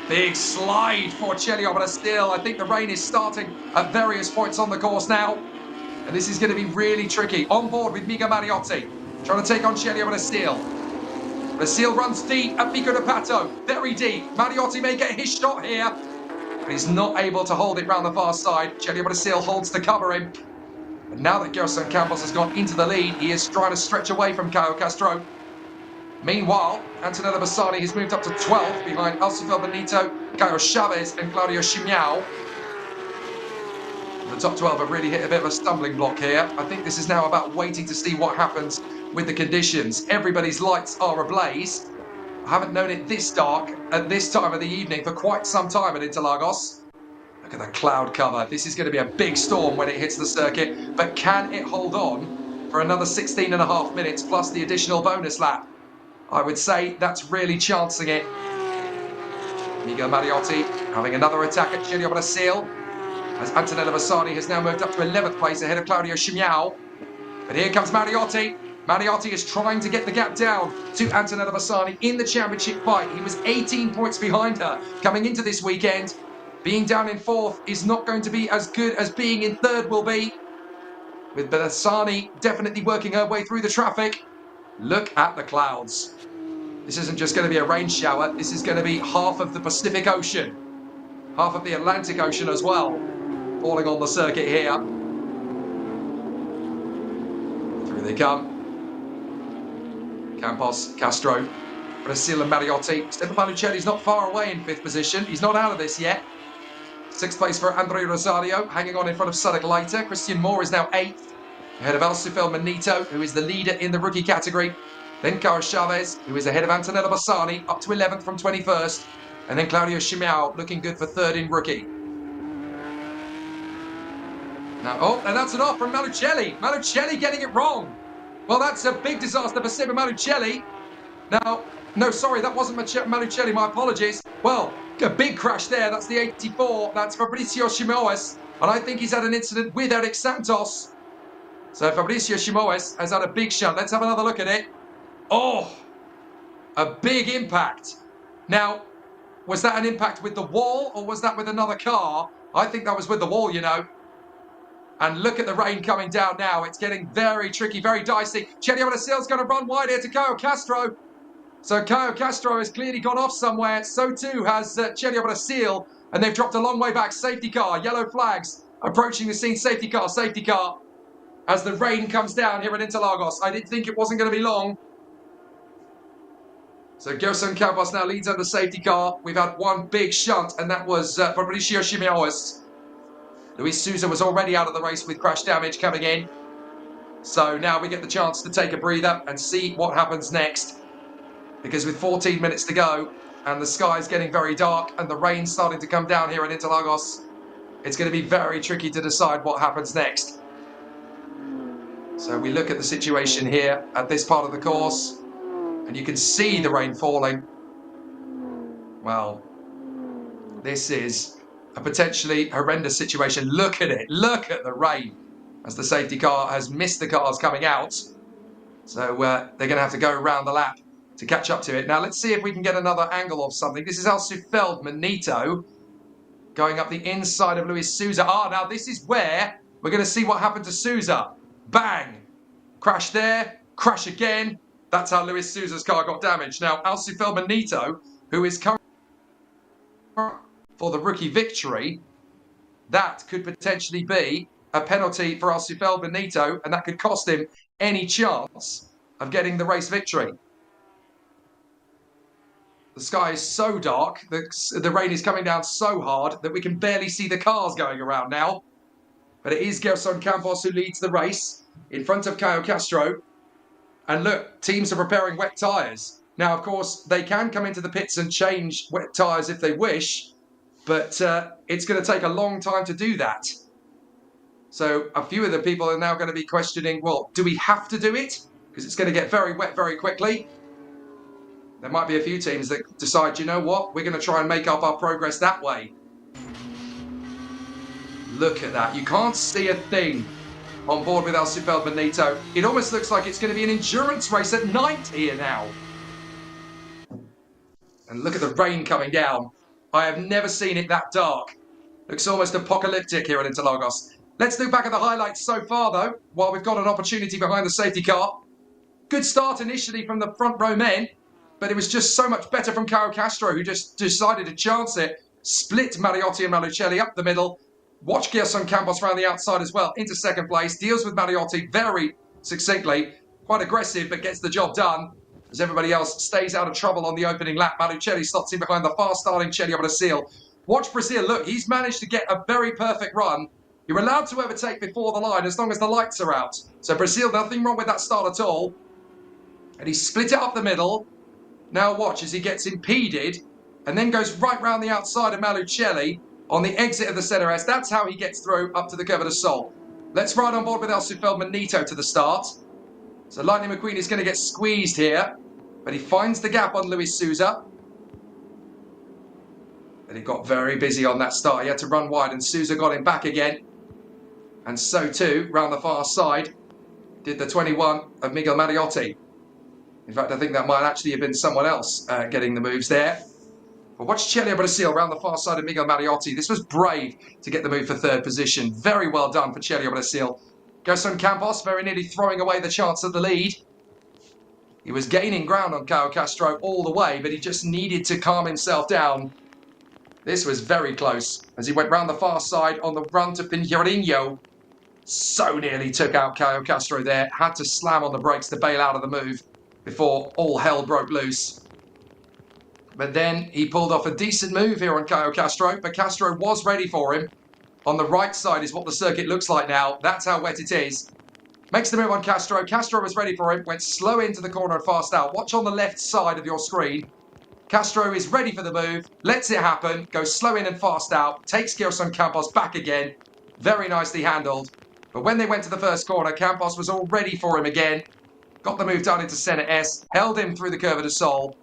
Big slide for Gelio Brasil. I think the rain is starting at various points on the course now. And this is going to be really tricky. On board with Miguel Mariotti. Trying to take on Gelio Brasil. Brasil runs deep at Pico de Pato. Very deep. Mariotti may get his shot here. But he's not able to hold it round the far side. Gelio Brasil holds to cover him. And now that Gerson Campos has gone into the lead, he is trying to stretch away from Caio Castro. Meanwhile, Antonello Bassani has moved up to 12th behind Alcifel Benito, Caio Chavez and Claudio Chimiao. The top 12 have really hit a bit of a stumbling block here. I think this is now about waiting to see what happens with the conditions. Everybody's lights are ablaze. I haven't known it this dark at this time of the evening for quite some time at Interlagos. Look at the cloud cover. This is going to be a big storm when it hits the circuit. But can it hold on for another 16.5 minutes plus the additional bonus lap? I would say that's really chancing it. Miguel Mariotti having another attack at Gelio Brasil. As Antonello Bassani has now moved up to 11th place ahead of Claudio Chimiao. But here comes Mariotti. Mariotti is trying to get the gap down to Antonello Bassani in the championship fight. He was 18 points behind her coming into this weekend. Being down in 4th is not going to be as good as being in 3rd will be. With Bassani definitely working her way through the traffic. Look at the clouds. This isn't just going to be a rain shower. This is going to be half of the Pacific Ocean. Half of the Atlantic Ocean as well. Falling on the circuit here. Through they come. Campos, Castro, Brasil and Mariotti. Stefano Paluccelli's not far away in 5th position. He's not out of this yet. 6th place for Andre Rosario, hanging on in front of Sadek Leiter. Christian Moore is now 8th, ahead of Alcifel Benito, who is the leader in the rookie category. Then Caio Chavez, who is ahead of Antonello Bassani, up to 11th from 21st. And then Claudio Chimiao, looking good for 3rd in rookie. Now, oh, and that's an off from Malucelli. Malucelli getting it wrong. Well, that's a big disaster for Seba Malucelli. Now, no, sorry, that wasn't Malucelli, my apologies. Well, a big crash there, that's the 84, that's Fabricio Chimoes, and I think he's had an incident with Eric Santos. So Fabricio Chimoes has had a big shunt. Let's have another look at it. Oh, a big impact. Now, was that an impact with the wall, or was that with another car? I think that was with the wall, you know. And look at the rain coming down now. It's getting very tricky, very dicey. Gelio Brasil's going to run wide here to Caio Castro. So Caio Castro has clearly gone off somewhere. So too has Gelio Brasil. And they've dropped a long way back. Safety car, yellow flags. Approaching the scene, safety car, safety car. As the rain comes down here at Interlagos. I did think it wasn't going to be long. So Gerson Campos now leads under safety car. We've had one big shunt, and that was Fabricio Chimiao. Luis Souza was already out of the race with crash damage coming in. So now we get the chance to take a breather and see what happens next. Because with 14 minutes to go, and the sky's getting very dark, and the rain's starting to come down here at Interlagos, it's going to be very tricky to decide what happens next. So we look at the situation here at this part of the course, and you can see the rain falling. Well, this is a potentially horrendous situation. Look at it. Look at the rain as the safety car has missed the cars coming out. So they're going to have to go around the lap to catch up to it. Now, let's see if we can get another angle of something. This is Manito going up the inside of Luis Souza. Now this is where we're going to see what happened to Souza. Bang! Crash there, crash again. That's how Luis Souza's car got damaged. Now, Manito, who is currently for the rookie victory, that could potentially be a penalty for Manito, and that could cost him any chance of getting the race victory. The sky is so dark, the rain is coming down so hard that we can barely see the cars going around now. But it is Gerson Campos who leads the race in front of Caio Castro. And look, teams are preparing wet tyres. Now, of course, they can come into the pits and change wet tyres if they wish, but it's going to take a long time to do that. So a few of the people are now going to be questioning, well, do we have to do it? Because it's going to get very wet very quickly. There might be a few teams that decide, you know what, we're going to try and make up our progress that way. Look at that. You can't see a thing on board with Manito. It almost looks like it's going to be an endurance race at night here now. And look at the rain coming down. I have never seen it that dark. Looks almost apocalyptic here at Interlagos. Let's look back at the highlights so far, though, while we've got an opportunity behind the safety car. Good start initially from the front row men, but it was just so much better from Caio Castro, who just decided to chance it. Split Mariotti and Malucelli up the middle. Watch Gerson Campos around the outside as well, into second place. Deals with Mariotti very succinctly. Quite aggressive, but gets the job done. As everybody else stays out of trouble on the opening lap. Malucelli slots in behind the fast-starting Brasil. Watch Brasil. Look, he's managed to get a very perfect run. You're allowed to overtake before the line as long as the lights are out. So Brasil, nothing wrong with that start at all. And he split it up the middle. Now watch as he gets impeded and then goes right round the outside of Malucelli on the exit of the Center S. That's how he gets through up to the Curva do Sol. Let's ride on board with Manito to the start. So Lightning McQueen is going to get squeezed here, but he finds the gap on Luis Souza. And he got very busy on that start. He had to run wide and Souza got him back again. And so too, round the far side, did the 21 of Miguel Mariotti. In fact, I think that might actually have been someone else getting the moves there. But watch Brasil around the far side of Miguel Mariotti. This was brave to get the move for third position. Very well done for Brasil. Gerson Campos very nearly throwing away the chance at the lead. He was gaining ground on Caio Castro all the way, but he just needed to calm himself down. This was very close as he went round the far side on the run to Pinheirinho. So nearly took out Caio Castro there. Had to slam on the brakes to bail out of the move before all hell broke loose. But then he pulled off a decent move here on Caio Castro, but Castro was ready for him. On the right side is what the circuit looks like now. That's how wet it is. Makes the move on Castro. Castro was ready for him, went slow into the corner and fast out. Watch on the left side of your screen. Castro is ready for the move, lets it happen, goes slow in and fast out, takes Gerson Campos back again. Very nicely handled. But when they went to the first corner, Campos was all ready for him again. Got the move done into Center S, held him through the Curva do Sol,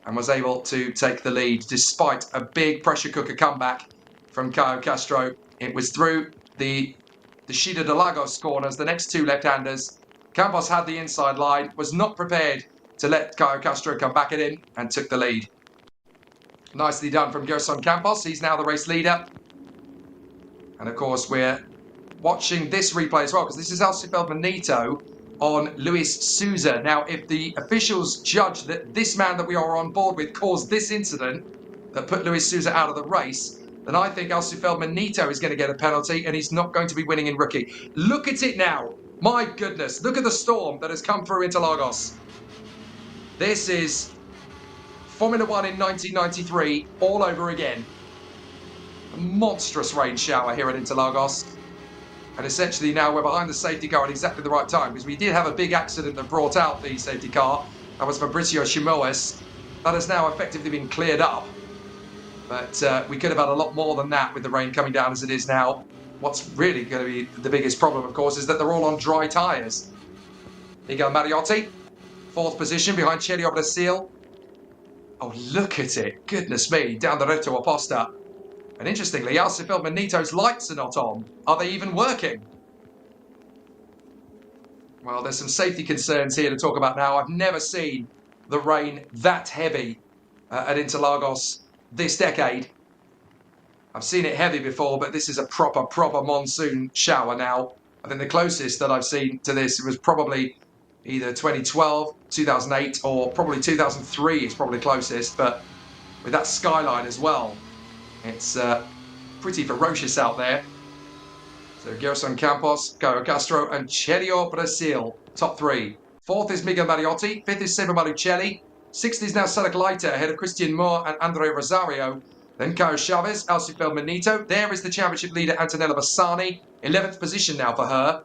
and was able to take the lead despite a big pressure cooker comeback from Caio Castro. It was through the Chida de Lagos corners, the next two left-handers. Campos had the inside line, was not prepared to let Caio Castro come back at him, and took the lead. Nicely done from Gerson Campos. He's now the race leader. And of course, we're watching this replay as well, because this is Manito on Luis Souza. Now, if the officials judge that this man that we are on board with caused this incident that put Luis Souza out of the race, then I think Manito is going to get a penalty and he's not going to be winning in rookie. Look at it now. My goodness. Look at the storm that has come through Interlagos. This is Formula 1 in 1993 all over again. A monstrous rain shower here at Interlagos. And essentially now we're behind the safety car at exactly the right time, because we did have a big accident that brought out the safety car. That was Fabricio Chimoes. That has now effectively been cleared up. But we could have had a lot more than that with the rain coming down as it is now. what's really going to be the biggest problem, of course, is that they're all on dry tyres. Miguel Mariotti, 4th position behind Celio Brasil. Oh, look at it. Goodness me, down the Reto Apposta. And interestingly, Alcifel Benito's lights are not on. Are they even working? Well, there's some safety concerns here to talk about now. I've never seen the rain that heavy at Interlagos this decade. I've seen it heavy before, but this is a proper monsoon shower now. I think the closest that I've seen to this was probably either 2012, 2008, or probably 2003 is probably closest. But with that skyline as well, it's pretty ferocious out there. So Gerson Campos, Caio Castro, and Celio Brasil, top 3. 4th is Miguel Mariotti. 5th is Seba Malucelli. 6th is now Sadiq Leiter ahead of Christian Moore and Andre Rosario. Then Caio Chavez, Alcifel Benito. There is the championship leader, Antonella Bassani. 11th position now for her.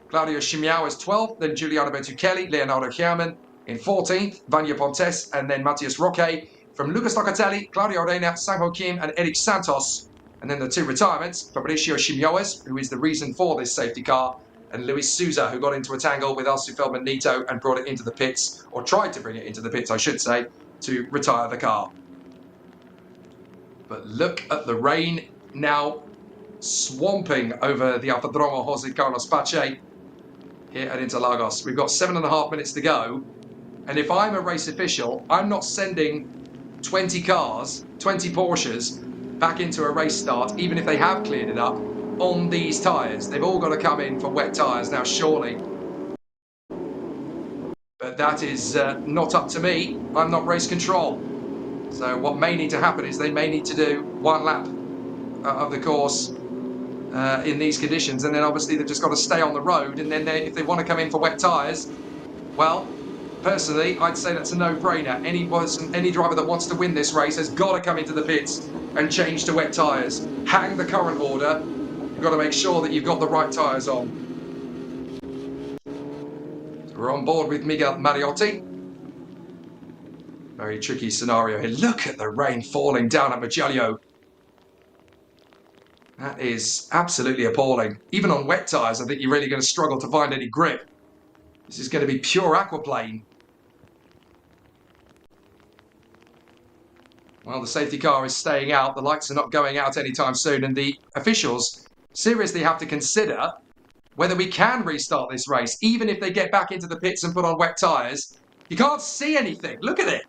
Claudio Chimiao is 12th. Then Giuliano Bertuccelli, Leonardo Chiaman in 14th. Vanya Pontes, and then Matias Roque. From Lucas Locatelli, Claudio Reina, Sang Kim, and Eric Santos. And then the 2 retirements, Fabricio Chimioes, who is the reason for this safety car, and Luis Souza, who got into a tangle with Alcifel Benito and brought it into the pits, or tried to bring it into the pits, I should say, to retire the car. But look at the rain now swamping over the Autódromo Jose Carlos Pache here at Interlagos. We've got 7.5 minutes to go. And if I'm a race official, I'm not sending 20 cars, 20 Porsches, back into a race start, even if they have cleared it up, on these tyres. They've all got to come in for wet tyres now, surely. But that is not up to me. I'm not race control. So what may need to happen is they may need to do 1 lap of the course in these conditions, and then obviously they've just got to stay on the road, and then if they want to come in for wet tyres, well, personally, I'd say that's a no-brainer. Any driver that wants to win this race has got to come into the pits and change to wet tyres. Hang the current order. You've got to make sure that you've got the right tyres on. So we're on board with Miguel Mariotti. Very tricky scenario here. Look at the rain falling down at Mugello. That is absolutely appalling. Even on wet tyres, I think you're really going to struggle to find any grip. This is going to be pure aquaplane. Well, the safety car is staying out. The lights are not going out anytime soon. And the officials seriously have to consider whether we can restart this race, even if they get back into the pits and put on wet tyres. You can't see anything. Look at it.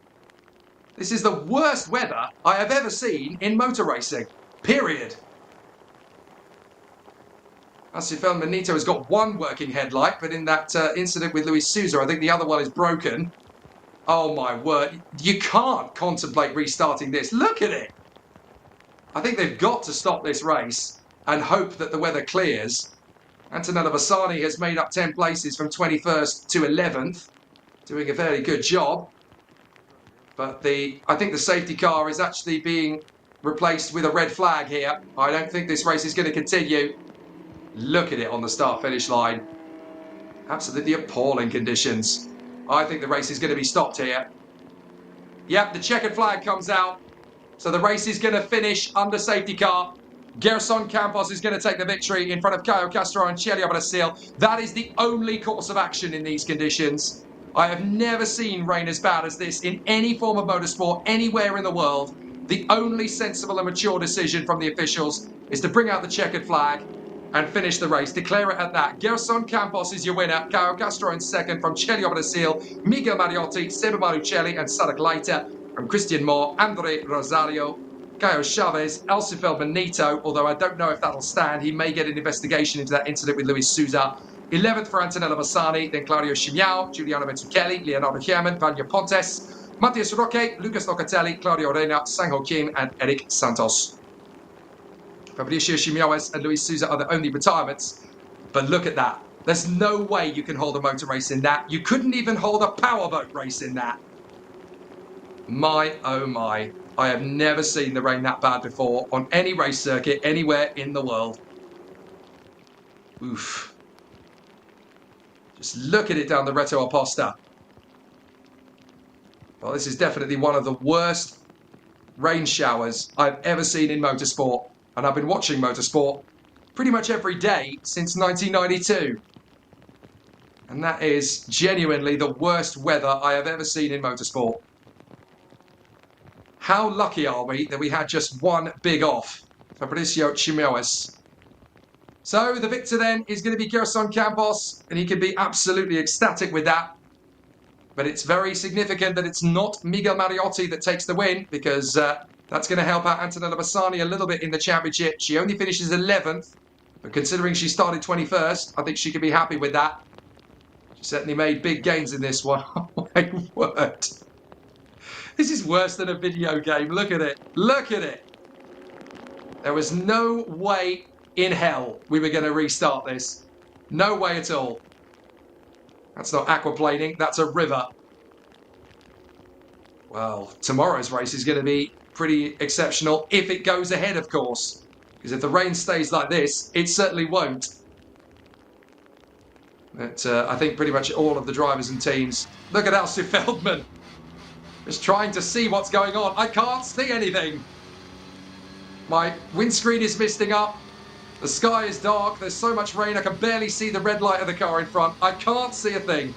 This is the worst weather I have ever seen in motor racing. Period. Alcifel Benito has got 1 working headlight, but in that incident with Luis Souza, I think the other one is broken. Oh my word. You can't contemplate restarting this. Look at it. I think they've got to stop this race and hope that the weather clears. Antonella Bassani has made up 10 places from 21st to 11th, doing a very good job. But I think the safety car is actually being replaced with a red flag here. I don't think this race is going to continue. Look at it on the start-finish line. Absolutely appalling conditions. I think the race is going to be stopped here. Yep, the checkered flag comes out. So the race is going to finish under safety car. Gerson Campos is going to take the victory in front of Caio Castro and Celio Brasil. That is the only course of action in these conditions. I have never seen rain as bad as this in any form of motorsport anywhere in the world. The only sensible and mature decision from the officials is to bring out the checkered flag and finish the race. Declare it at that. Gerson Campos is your winner. Caio Castro in second from Celio Brasil. Miguel Mariotti, Seba Malucelli and Sadiq Leiter from Christian Moore, Andre Rosario, Caio Chavez, Alcifel Benito, although I don't know if that'll stand. He may get an investigation into that incident with Luis Souza. 11th for Antonella Bassani, then Claudio Chimiao, Giuliano Bertuccelli, Leonardo Chiaman, Vanya Pontes, Matias Roque, Lucas Locatelli, Claudio Reina, Sang Kim, and Eric Santos. Fabricio Chimioes and Luis Souza are the only retirements. But look at that. There's no way you can hold a motor race in that. You couldn't even hold a powerboat race in that. My, oh my. I have never seen the rain that bad before on any race circuit anywhere in the world. Oof. Just look at it down the Reto Apposta. Well, this is definitely one of the worst rain showers I've ever seen in motorsport. And I've been watching motorsport pretty much every day since 1992. And that is genuinely the worst weather I have ever seen in motorsport. How lucky are we that we had just one big off? Fabricio Chimoes. So the victor then is going to be Gerson Campos, and he can be absolutely ecstatic with that. But it's very significant that it's not Miguel Mariotti that takes the win, because that's going to help out Antonella Bassani a little bit in the championship. She only finishes 11th, but considering she started 21st, I think she can be happy with that. She certainly made big gains in this one. Oh my word. This is worse than a video game. Look at it. Look at it. There was no way in hell we were going to restart this. No way at all. That's not aquaplaning. That's a river. Well, tomorrow's race is going to be pretty exceptional if it goes ahead, of course. Because if the rain stays like this, it certainly won't. But I think pretty much all of the drivers and teams... Look at Alsu Feldman. Just trying to see what's going on. I can't see anything. My windscreen is misting up. The sky is dark. There's so much rain. I can barely see the red light of the car in front. I can't see a thing.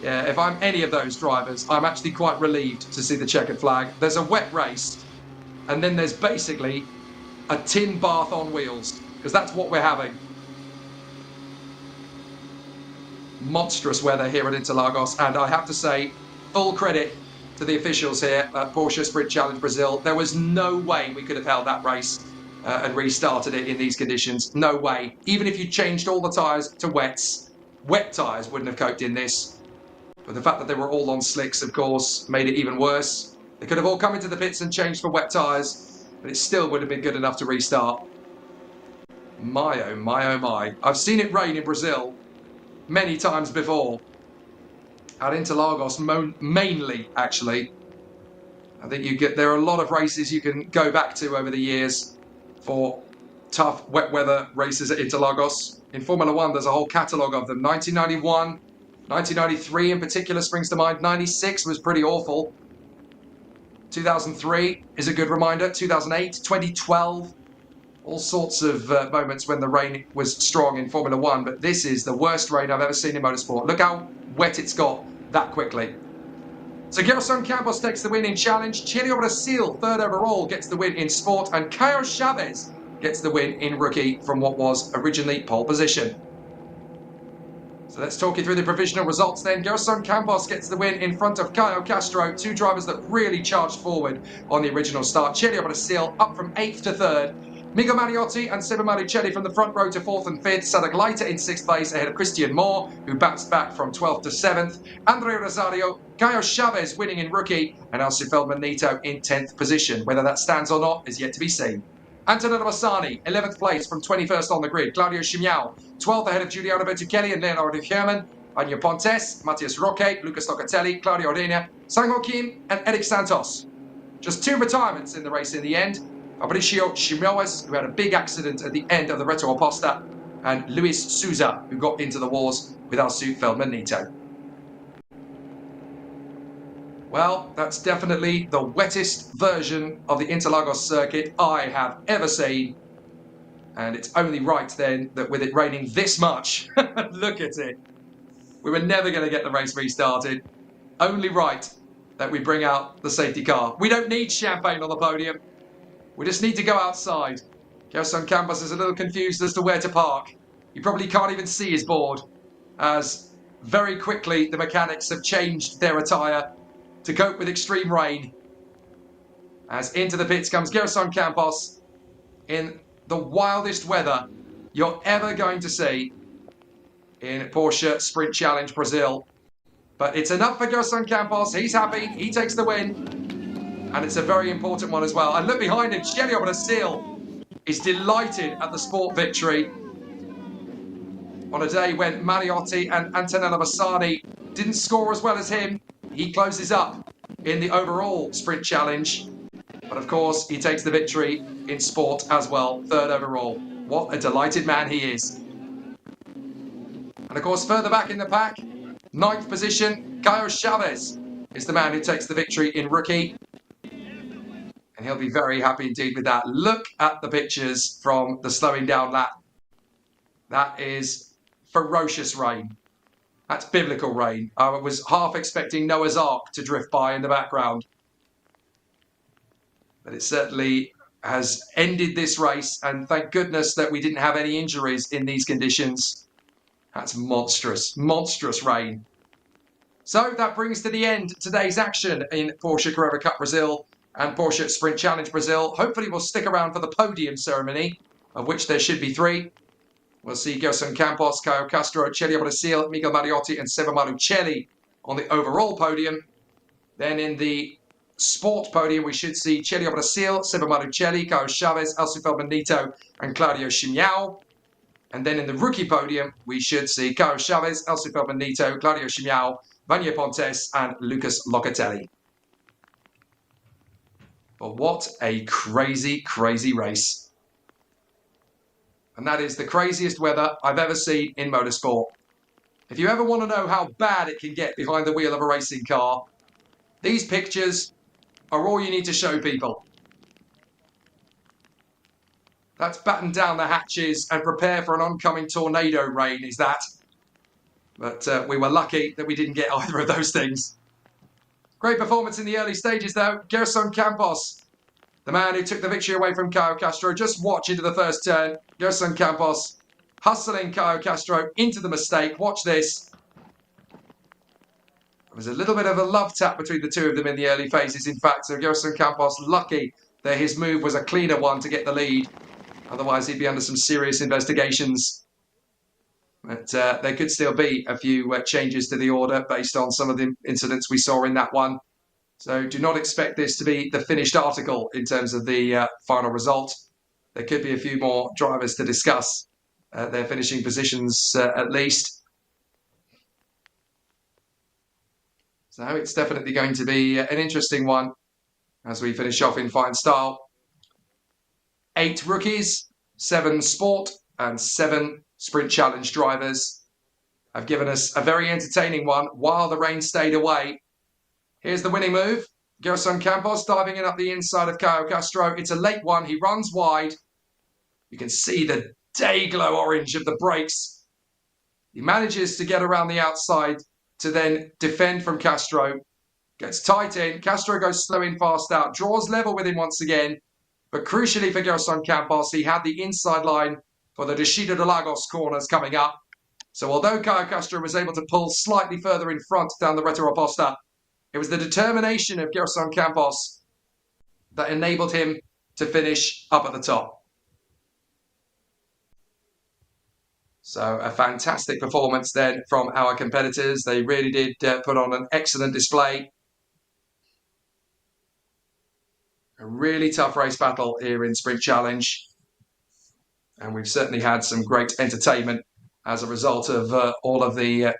Yeah, if I'm any of those drivers, I'm actually quite relieved to see the checkered flag. There's a wet race. And then there's basically a tin bath on wheels. Because that's what we're having. Monstrous weather here at Interlagos, and I have to say, full credit to the officials here at Porsche Sprint Challenge Brazil. There was no way we could have held that race and restarted it in these conditions. No way. Even if you changed all the tyres to wets, wet tyres wouldn't have coped in this. But the fact that they were all on slicks, of course, made it even worse. They could have all come into the pits and changed for wet tyres, but it still would have been good enough to restart. My, oh my, oh my. I've seen it rain in Brazil many times before. At Interlagos, mainly, actually. I think there are a lot of races you can go back to over the years for tough wet weather races at Interlagos. In Formula 1, there's a whole catalogue of them. 1991, 1993 in particular springs to mind. 96 was pretty awful. 2003 is a good reminder. 2008, 2012. All sorts of moments when the rain was strong in Formula 1, but this is the worst rain I've ever seen in motorsport. Look how wet it's got that quickly. So Gerson Campos takes the win in Challenge, Chilio Brasil, third overall, gets the win in Sport, and Caio Chavez gets the win in Rookie from what was originally pole position. So let's talk you through the provisional results then. Gerson Campos gets the win in front of Caio Castro, two drivers that really charged forward on the original start. Chilio Brasil up from 8th to 3rd. Miguel Mariotti and Seba Maricelli from the front row to 4th and 5th. Sada Gleiter in 6th place ahead of Christian Moore, who bounced back from 12th to 7th. Andre Rosario, Caio Chavez winning in Rookie, and Alsu Feldman-Nito in 10th position. Whether that stands or not is yet to be seen. Antonella Bassani, 11th place from 21st on the grid. Claudio Chimiao, 12th ahead of Giuliano Bertuccelli and Leonardo Herman. Anya Pontes, Matias Roque, Lucas Locatelli, Claudio Ordena, Sang Joaquim and Eric Santos. Just 2 retirements in the race in the end. Fabricio Chimoes, who had a big accident at the end of the Reto Aposta, and Luis Souza, who got into the wars with Alsu Feldman-Nito. Well, that's definitely the wettest version of the Interlagos circuit I have ever seen. And it's only right then that with it raining this much, look at it. We were never going to get the race restarted. Only right that we bring out the safety car. We don't need champagne on the podium. We just need to go outside. Gerson Campos is a little confused as to where to park. He probably can't even see his board, as very quickly the mechanics have changed their attire to cope with extreme rain. As into the pits comes Gerson Campos in the wildest weather you're ever going to see in Porsche Sprint Challenge Brazil. But it's enough for Gerson Campos. He's happy. He takes the win. And it's a very important one as well. And look behind him, Chilio Brasil is delighted at the Sport victory on a day when Mariotti and Antonella Bassani didn't score as well as him. He closes up in the overall Sprint Challenge. But of course, he takes the victory in Sport as well, 3rd overall. What a delighted man he is. And of course, further back in the pack, 9th position, Caio Chavez is the man who takes the victory in Rookie. And he'll be very happy indeed with that. Look at the pictures from the slowing down lap. That is ferocious rain. That's biblical rain. I was half expecting Noah's Ark to drift by in the background. But it certainly has ended this race, and thank goodness that we didn't have any injuries in these conditions. That's monstrous, monstrous rain. So that brings to the end today's action in Porsche Carrera Cup Brazil and Porsche Sprint Challenge Brazil. Hopefully we'll stick around for the podium ceremony, of which there should be 3. We'll see Gerson Campos, Caio Castro, Celio Brasil, Miguel Mariotti and Seba Malucelli on the overall podium. Then in the Sport podium, we should see Celio Brasil, Seba Malucelli, Caio Chavez, Elcio Felbenito and Claudio Chimiao. And then in the rookie podium, we should see Caio Chavez, Elcio Felbenito, Claudio Chimiao, Vanya Pontes and Lucas Locatelli. But what a crazy, crazy race. And that is the craziest weather I've ever seen in motorsport. If you ever want to know how bad it can get behind the wheel of a racing car, these pictures are all you need to show people. That's batten down the hatches and prepare for an oncoming tornado rain, is that? But we were lucky that we didn't get either of those things. Great performance in the early stages though. Gerson Campos, the man who took the victory away from Caio Castro. Just watch into the first turn. Gerson Campos hustling Caio Castro into the mistake. Watch this. There was a little bit of a love tap between the two of them in the early phases, in fact. So Gerson Campos lucky that his move was a cleaner one to get the lead. Otherwise, he'd be under some serious investigations. But there could still be a few changes to the order based on some of the incidents we saw in that one. So do not expect this to be the finished article in terms of the final result. There could be a few more drivers to discuss their finishing positions at least. So it's definitely going to be an interesting one as we finish off in fine style. 8 rookies, 7 sport and 7 sprint challenge drivers have given us a very entertaining one while the rain stayed away. Here's the winning move. Gerson Campos diving in up the inside of Caio Castro. It's a late one. He runs wide. You can see the day glow orange of the brakes. He manages to get around the outside to then defend from Castro. Gets tight in. Castro goes slow in, fast out. Draws level with him once again. But crucially for Gerson Campos, he had the inside line for the Descida de Lagos corners coming up. So although Caio Castro was able to pull slightly further in front down the Reta Oposta, it was the determination of Gerson Campos that enabled him to finish up at the top. So a fantastic performance then from our competitors. They really did put on an excellent display. A really tough race battle here in Sprint Challenge. And we've certainly had some great entertainment as a result of all of the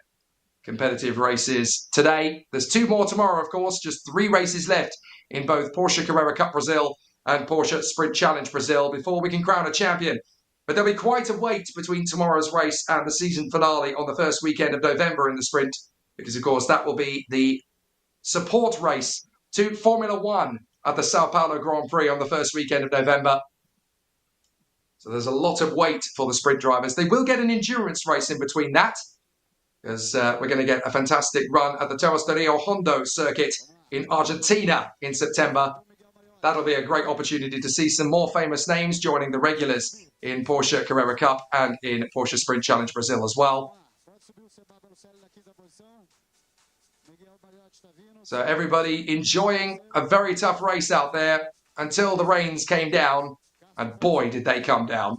competitive races today. There's 2 more tomorrow, of course. Just 3 races left in both Porsche Carrera Cup Brazil and Porsche Sprint Challenge Brazil before we can crown a champion. But there'll be quite a wait between tomorrow's race and the season finale on the first weekend of November in the sprint, because, of course, that will be the support race to Formula 1 at the Sao Paulo Grand Prix on the first weekend of November. So there's a lot of wait for the sprint drivers. They will get an endurance race in between that, because we're going to get a fantastic run at the Terras de Rio Hondo circuit in Argentina in September. That'll be a great opportunity to see some more famous names joining the regulars in Porsche Carrera Cup and in Porsche Sprint Challenge Brazil as well. So everybody enjoying a very tough race out there until the rains came down, and boy did they come down.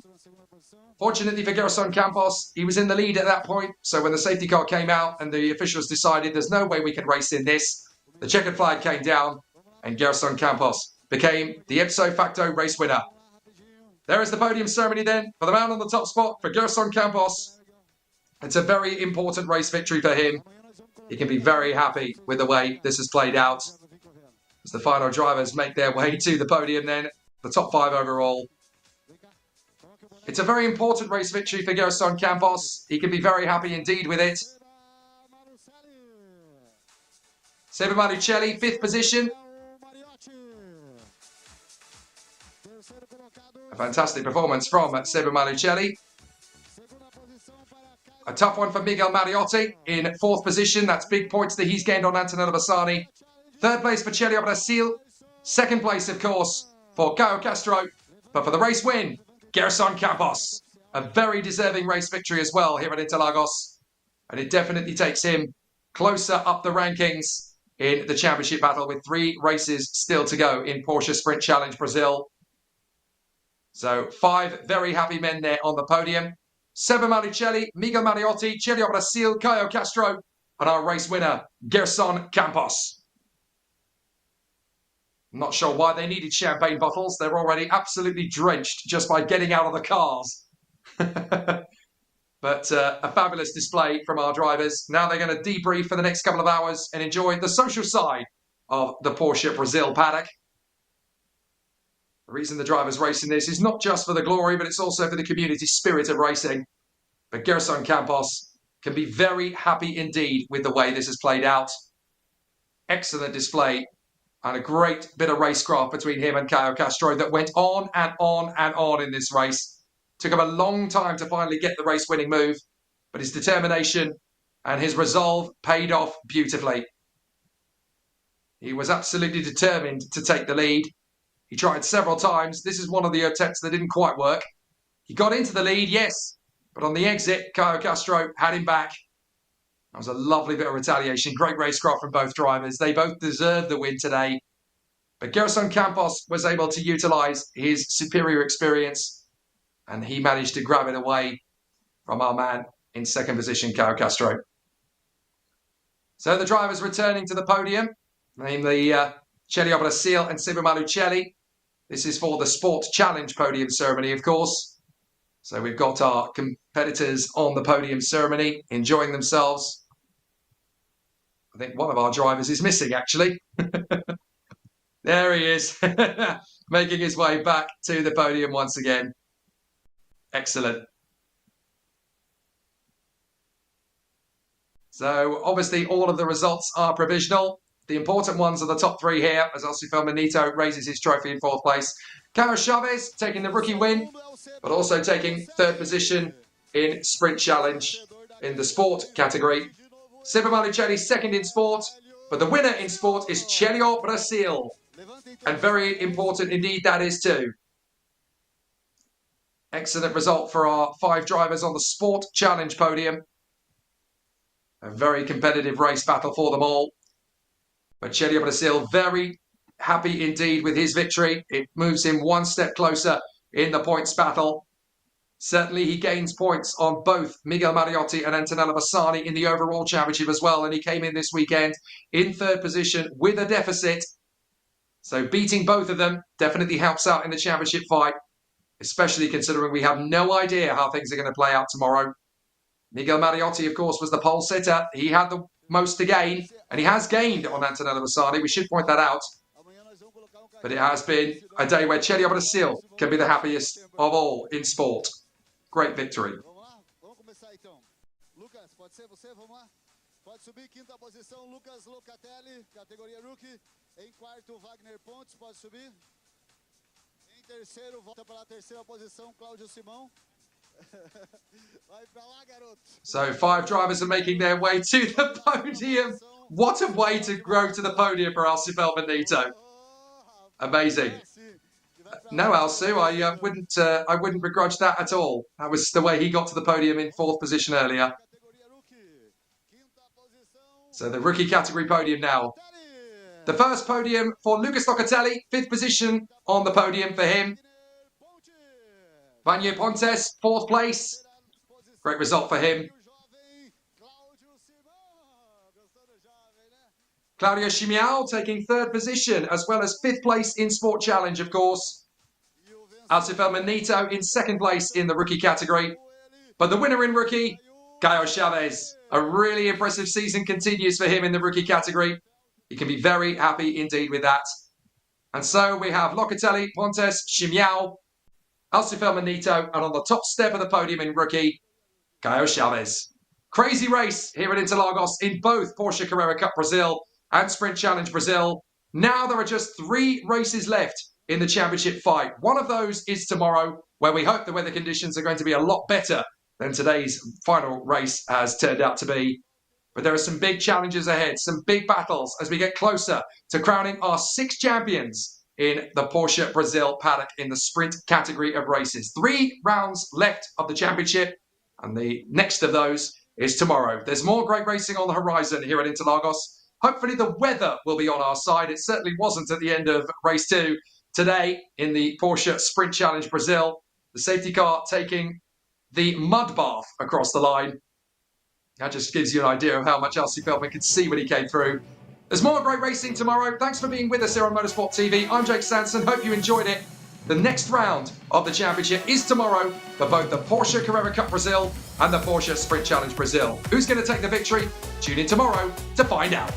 Fortunately for Gerson Campos, he was in the lead at that point, so when the safety car came out and the officials decided there's no way we can race in this, the checkered flag came down and Gerson Campos became the ipso facto race winner. There is the podium ceremony then for the man on the top spot for Gerson Campos. It's a very important race victory for him. He can be very happy with the way this has played out as the final drivers make their way to the podium then, the top 5 overall. It's a very important race victory for Gerson Campos. He can be very happy indeed with it. Seba Malucelli, 5th position. A fantastic performance from Seba Malucelli. A tough one for Miguel Mariotti in 4th position. That's big points that he's gained on Antonello Bassani. 3rd place for Celio Brasil. 2nd place, of course, for Caio Castro. But for the race win, Gerson Campos. A very deserving race victory as well here at Interlagos. And it definitely takes him closer up the rankings in the championship battle with 3 races still to go in Porsche Sprint Challenge Brazil. So 5 very happy men there on the podium. Seba Malucelli, Miguel Mariotti, Celio Brasil, Caio Castro, and our race winner, Gerson Campos. I'm not sure why they needed champagne bottles. They're already absolutely drenched just by getting out of the cars. But a fabulous display from our drivers. Now they're going to debrief for the next couple of hours and enjoy the social side of the Porsche Brazil paddock. The reason the drivers racing this is not just for the glory, but it's also for the community spirit of racing. But Gerson Campos can be very happy indeed with the way this has played out. Excellent display and a great bit of racecraft between him and Caio Castro that went on and on and on in this race. Took him a long time to finally get the race-winning move, but his determination and his resolve paid off beautifully. He was absolutely determined to take the lead. He tried several times. This is one of the attempts that didn't quite work. He got into the lead, yes, but on the exit, Caio Castro had him back. That was a lovely bit of retaliation. Great racecraft from both drivers. They both deserved the win today. But Gerson Campos was able to utilise his superior experience, and he managed to grab it away from our man in 2nd position, Caio So the drivers returning to the podium, namely Celio Brasil and Seba Malucelli. This is for the Sport Challenge podium ceremony, of course. So we've got our competitors on the podium ceremony, enjoying themselves. I think one of our drivers is missing, actually. There he is, making his way back to the podium once again. Excellent. So, obviously, all of the results are provisional. The important ones are the top 3 here, as Alcifel Manito raises his trophy in 4th place. Carlos Chavez taking the rookie win, but also taking 3rd position in Sprint Challenge in the Sport category. Seba Malucelli 2nd in Sport, but the winner in Sport is Celio Brasil. And very important indeed that is too. Excellent result for our 5 drivers on the Sport Challenge podium. A very competitive race battle for them all. But Celio Brasil very happy indeed with his victory. It moves him 1 step closer in the points battle. Certainly he gains points on both Miguel Mariotti and Antonello Bassani in the overall championship as well. And he came in this weekend in 3rd position with a deficit. So beating both of them definitely helps out in the championship fight, especially considering we have no idea how things are going to play out tomorrow. Miguel Mariotti, of course, was the pole sitter. He had the most to gain, and he has gained on Antonello Bassani. We should point that out. But it has been a day where Celio Brasil can be the happiest of all in sport. Great victory. Pode subir, 5ª posição, Lucas Locatelli, categoria rookie. Em 4º, Wagner Pontes, pode subir. Em 3º, volta para a 3ª posição, Cláudio Simão. Vai para lá, garoto. So 5 drivers are making their way to the podium. What a way to grow to the podium for Alcifel Benito. Amazing. No, Alsu, I wouldn't begrudge that at all. That was the way he got to the podium in 4th position earlier. So the rookie category podium now. The first podium for Lucas Locatelli, 5th position on the podium for him. Wagner Pontes, 4th place. Great result for him. Claudio Chimiao taking 3rd position, as well as 5th place in Sport Challenge, of course. Alcifel Manito in 2nd place in the rookie category. But the winner in rookie, Caio Chavez. A really impressive season continues for him in the rookie category. He can be very happy indeed with that. And so we have Locatelli, Pontes, Chimiao, Alcifel Manito, and on the top step of the podium in rookie, Caio Chavez. Crazy race here at Interlagos in both Porsche Carrera Cup Brazil and Sprint Challenge Brazil. Now there are just 3 races left in the championship fight. One of those is tomorrow, where we hope the weather conditions are going to be a lot better than today's final race has turned out to be. But there are some big challenges ahead, some big battles as we get closer to crowning our 6 champions in the Porsche Brazil paddock in the sprint category of races. 3 rounds left of the championship, and the next of those is tomorrow. There's more great racing on the horizon here at Interlagos. Hopefully the weather will be on our side. It certainly wasn't at the end of race 2 today in the Porsche Sprint Challenge Brazil. The safety car taking the mud bath across the line. That just gives you an idea of how much Elsie Feldman could see when he came through. There's more great racing tomorrow. Thanks for being with us here on Motorsport TV. I'm Jake Sanson. Hope you enjoyed it. The next round of the championship is tomorrow for both the Porsche Carrera Cup Brazil and the Porsche Sprint Challenge Brazil. Who's going to take the victory? Tune in tomorrow to find out.